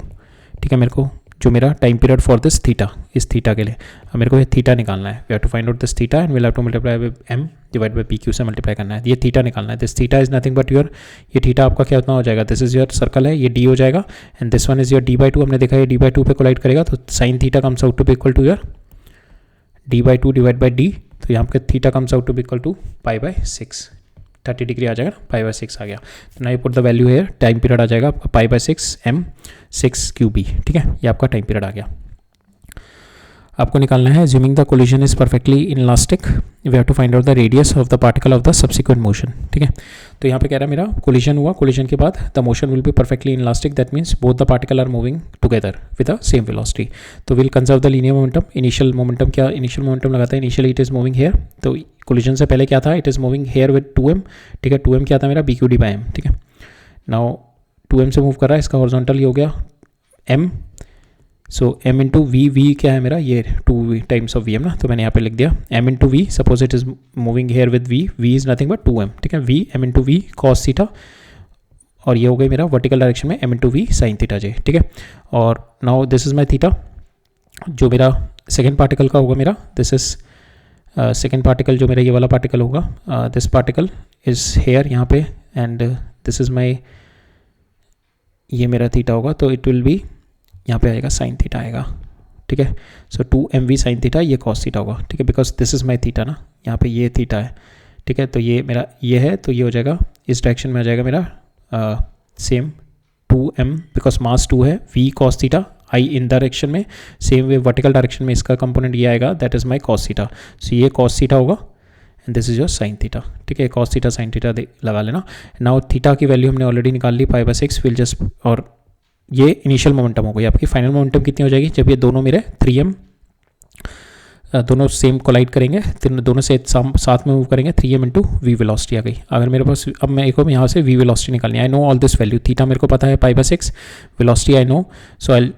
ठीक है, मेरे को जो मेरा time period for this theta, इस थीटा के लिए अब मेरे को ये थीटा निकालना है. We have to find out this theta and we have to multiply by m divide by P q से मल्टीप्लाई करना है. ये थीटा निकालना है. This theta is nothing but your, ये थीटा आपका क्या उतना हो जाएगा, दिस इज योर सर्कल है, ये d हो जाएगा and this one is your d/2. हमने देखा ये d/2 पे कोलाइड करेगा, तो sine theta comes out to be equal to your d/2 divide by d. तो यहाँ पे theta comes out to be equal to pi by 6. 30 degree आ जाएगा, π/6 आ गया। तो ना you put the value here, time period आ जाएगा आपका π/6 m6QB, ठीक है, ये आपका टाइम पीरियड आ गया। आपको निकालना है assuming the collision is perfectly inelastic we have to find out the radius of the particle of the subsequent motion, ठीक है। तो यहाँ पे कह रहा है मेरा collision हुआ, collision के बाद the motion will be perfectly inelastic, that means both the particle are moving together with the same velocity। तो we'll conserve the linear momentum, initial momentum क्या, initial momentum लगाता है, initially it is moving here, तो collision से पहले क्या था, it is moving here with 2m, ठीक है, 2m क्या था मेरा BQD/m, ठीक है। now 2m से मूव कर रहा है, इसका हॉरिजॉन्टल ये हो गया m, so m into v क्या है मेरा, ये 2v times of V M ना, तो मैंने यहाँ पे लिख दिया m into v, suppose it is moving here with v is nothing but 2m, ठीक है, v m into v cos theta, और ये हो गई मेरा वर्टिकल डायरेक्शन में m into v sine theta j, ठीक है। और now this is my theta, जो मेरा सेकेंड पार्टिकल का होगा मेरा, दिस इज सेकेंड पार्टिकल, जो मेरा ये वाला पार्टिकल होगा, दिस पार्टिकल इज हेयर यहाँ पे, एंड दिस इज माई, ये मेरा थीटा होगा, तो इट विल बी यहाँ पे आएगा साइन थीटा आएगा, ठीक है। सो 2mv साइन थीटा, ये कॉस थीटा होगा, ठीक है, because this is my theta ना, यहाँ पे ये थीटा है, ठीक है। तो ये मेरा ये है, तो ये हो जाएगा इस डायरेक्शन में आ जाएगा मेरा सेम 2m, बिकॉज मास 2 है, v cos theta, i in direction में, सेम वे वर्टिकल डायरेक्शन में इसका कंपोनेंट ये आएगा, that is my cos theta. So ये कॉस थीटा होगा and this is your sine theta, ठीक है, कॉस थीटा साइन थीटा लगा लेना। नाउ थीटा की वैल्यू हमने ऑलरेडी निकाल ली π/6, विल जस्ट, और ये इनिशियल मोमेंटम हो गई आपकी। फाइनल मोमेंटम कितनी हो जाएगी, जब ये दोनों मेरे 3m दोनों सेम कोलाइड करेंगे, दोनों से साथ में मूव करेंगे, 3m इंटू वी वेलोसिटी आ गई। अगर मेरे पास, अब मैं एक यहाँ से वी वेलोसिटी निकालनी है, I know all this value, theta मेरे को पता है π/6, velocity I know, so I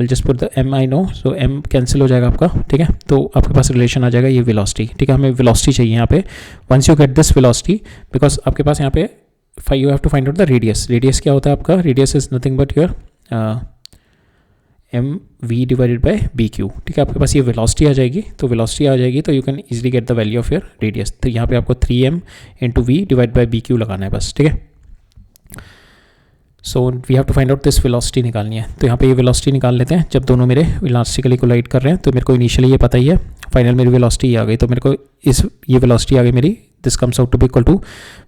just put the m I know, so m cancel हो जाएगा आपका, ठीक है। तो आपके पास रिलेशन आ जाएगा ये वेलोसिटी, ठीक है, हमें वेलोसिटी चाहिए यहाँ पे। Once you get this velocity, because आपके पास यहाँ पे you have to find out the radius. Radius क्या होता है आपका, radius is nothing but your m v divided by b q, ठीक है। आपके पास ये वेलोसिटी आ जाएगी, तो वेलोसिटी आ जाएगी तो you can easily get the value of your radius. तो यहाँ पे आपको 3m into v divide by b q लगाना है बस, ठीक है। So we have to find out this velocity निकालनी है। तो यहाँ पे ये वेलोसिटी निकाल लेते हैं, जब दोनों मेरे इलास्टिकली कोलाइड कर रहे हैं। तो मेरे को इनिशियली ये पता ही है, फाइनल मेरी वेलोसिटी ये आ गई, तो मेरे को ये वेलोसिटी आ गई मेरी, this comes out to be equal to,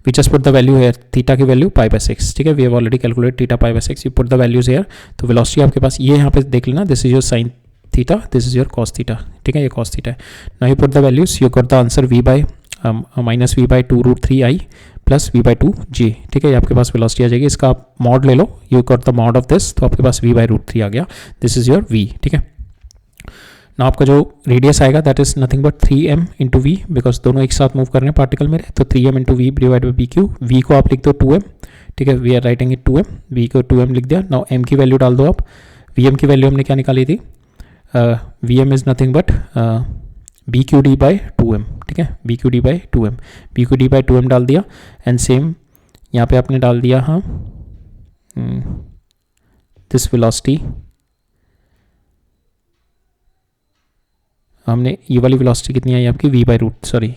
we just put the value here, theta की वैल्यू π/6, ठीक है, we have already calculate theta π/6, you put the values here. तो वेलोसिटी आपके पास ये यहाँ पे देख लेना, this is your sine theta, this is your cos theta, ठीक है, ये कॉस थीटा है। Now you put the values, you got the answer -v/2√3i plus v/2j, ठीक है, ये आपके पास वेलोसिटी आ जाएगी। इसका आप मॉड ले लो, you got the mod of this, तो आपके पास v/√3 आ गया, दिस इज योर v, ठीक है। ना आपका जो रेडियस आएगा that is nothing but 3m into v, because दोनों एक साथ मूव कर रहे हैं पार्टिकल मेरे, तो 3m into v divide by b Q, v को आप लिख दो 2m, ठीक है, we are writing it 2m, v को 2m लिख दिया। नाउ m की वैल्यू डाल दो आप, vm की वैल्यू हमने क्या निकाली थी, vm is nothing but BQD/2m, ठीक है, BQD/2m, BQD/2m डाल दिया, एंड सेम यहाँ पे आपने डाल दिया, हाँ, दिस वेलोसिटी, हमने ये वाली वेलोसिटी कितनी आई आपकी,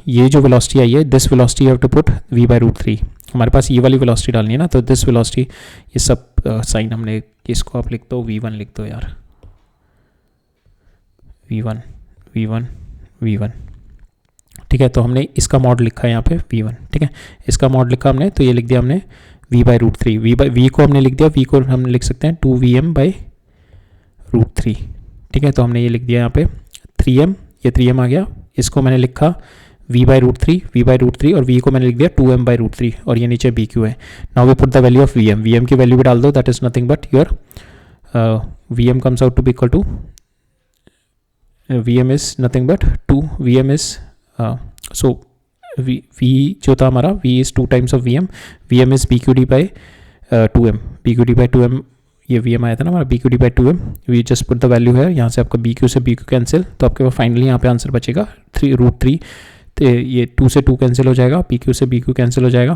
ये जो वेलोसिटी आई है, this velocity you have to put v/√3, हमारे पास ये वाली वेलोसिटी डालनी है ना, तो दिस वेलोसिटी, ये सब साइन हमने, इसको आप लिख दो v1 लिख दो यार, v1, ठीक है। तो हमने इसका मॉड लिखा है यहाँ पे v1, ठीक है, इसका मॉड लिखा हमने, तो ये लिख दिया हमने v/√3, v को हमने लिख दिया, v को हम लिख सकते हैं 2vm/√3, ठीक है। तो हमने ये लिख दिया यहाँ पे 3m, ये 3m आ गया, इसको मैंने लिखा v/√3 और v को मैंने लिख दिया 2m/√3, और ये नीचे bq है। Now we put the value of vm की वैल्यू भी डाल दो, that is nothing but your vm comes out to be equal to, vm is nothing but 2, vm is so v जो था हमारा, v is 2 times of vm is BQD/2m, ये vm आया था ना हमारा, BQD/2m, we just put the value है, यहाँ से आपका BQ से BQ कैंसिल, तो आपके पास फाइनली यहाँ पे आंसर बचेगा 3√3, तो ये 2 से 2 कैंसिल हो जाएगा, BQ से BQ कैंसिल हो जाएगा,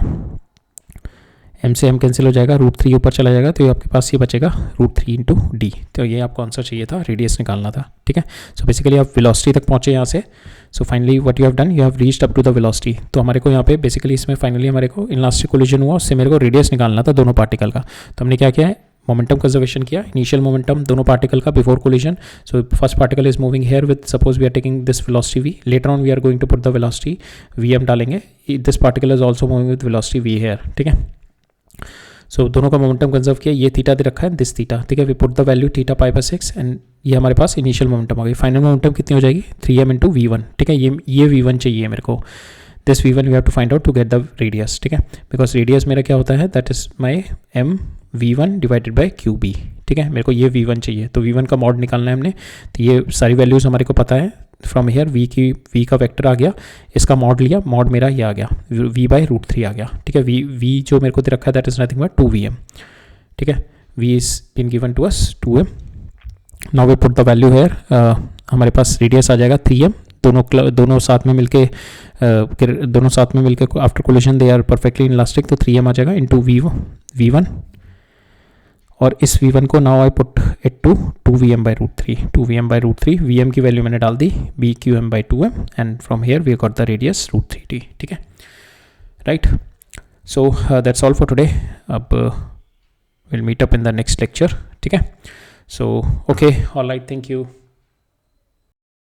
m से m कैंसिल हो जाएगा, √3 ऊपर चला जाएगा, तो ये आपके पास ये बचेगा √3 इंटू डी। तो ये आपको आंसर चाहिए था, रेडियस निकालना था, ठीक है। सो बेसिकली आप वेलोसिटी तक पहुँचे यहाँ से। So finally what you have done, you have reached up to the velocity. तो हमारे को यहाँ पे बेसिकली इसमें फाइनली हमारे को इनलास्टिक कोलिजन हुआ, उससे मेरे को रेडियस निकालना था दोनों पार्टिकल का। तो हमने क्या किया है, मोमेंटम कंजर्वेशन किया, इनिशियल मोमेंटम दोनों पार्टिकल का before collision. So first particle is moving here with, suppose we are taking this velocity v, later on we are going to put the velocity vm डालेंगे. This particle is also moving with velocity v here. ठीक है. सो दोनों का momentum conserve किया, ये theta दे रखा है, this theta. ठीक है. We put the value theta pi by 6 and ये हमारे पास इनिशियल मोमेंटम आ गई. फाइनल मोमेंटम कितनी हो जाएगी 3m इंटू v1. ठीक है. ये v1 चाहिए मेरे को. This v1 we have to find out to get the radius. ठीक है. बिकॉज रेडियस मेरा क्या होता है, that is my m v1 divided by qb. ठीक है. मेरे को ये v1 चाहिए, तो v1 का मॉड निकालना है हमने. तो ये सारी वैल्यूज़ हमारे को पता है. फ्रॉम हेयर v का वेक्टर आ गया, इसका मॉड लिया, मॉड मेरा ये आ गया v बाई √3 आ गया. ठीक है. v जो मेरे को दे रखा है that is nothing but 2vm. ठीक है. v is been given to us 2m. Now we put the value here. हमारे पास रेडियस आ जाएगा 3m. दोनों साथ में मिलके after collision they are perfectly elastic, तो 3m आ जाएगा इंटू v1. और इस v1 को now I put it to 2vm by √3. vm की वैल्यू मैंने डाल दी bqm by 2m and from here we got the radius √3t. ठीक है. Right. So that's all for today. अब will meet up in the next lecture. ठीक है. So okay, all right, thank you.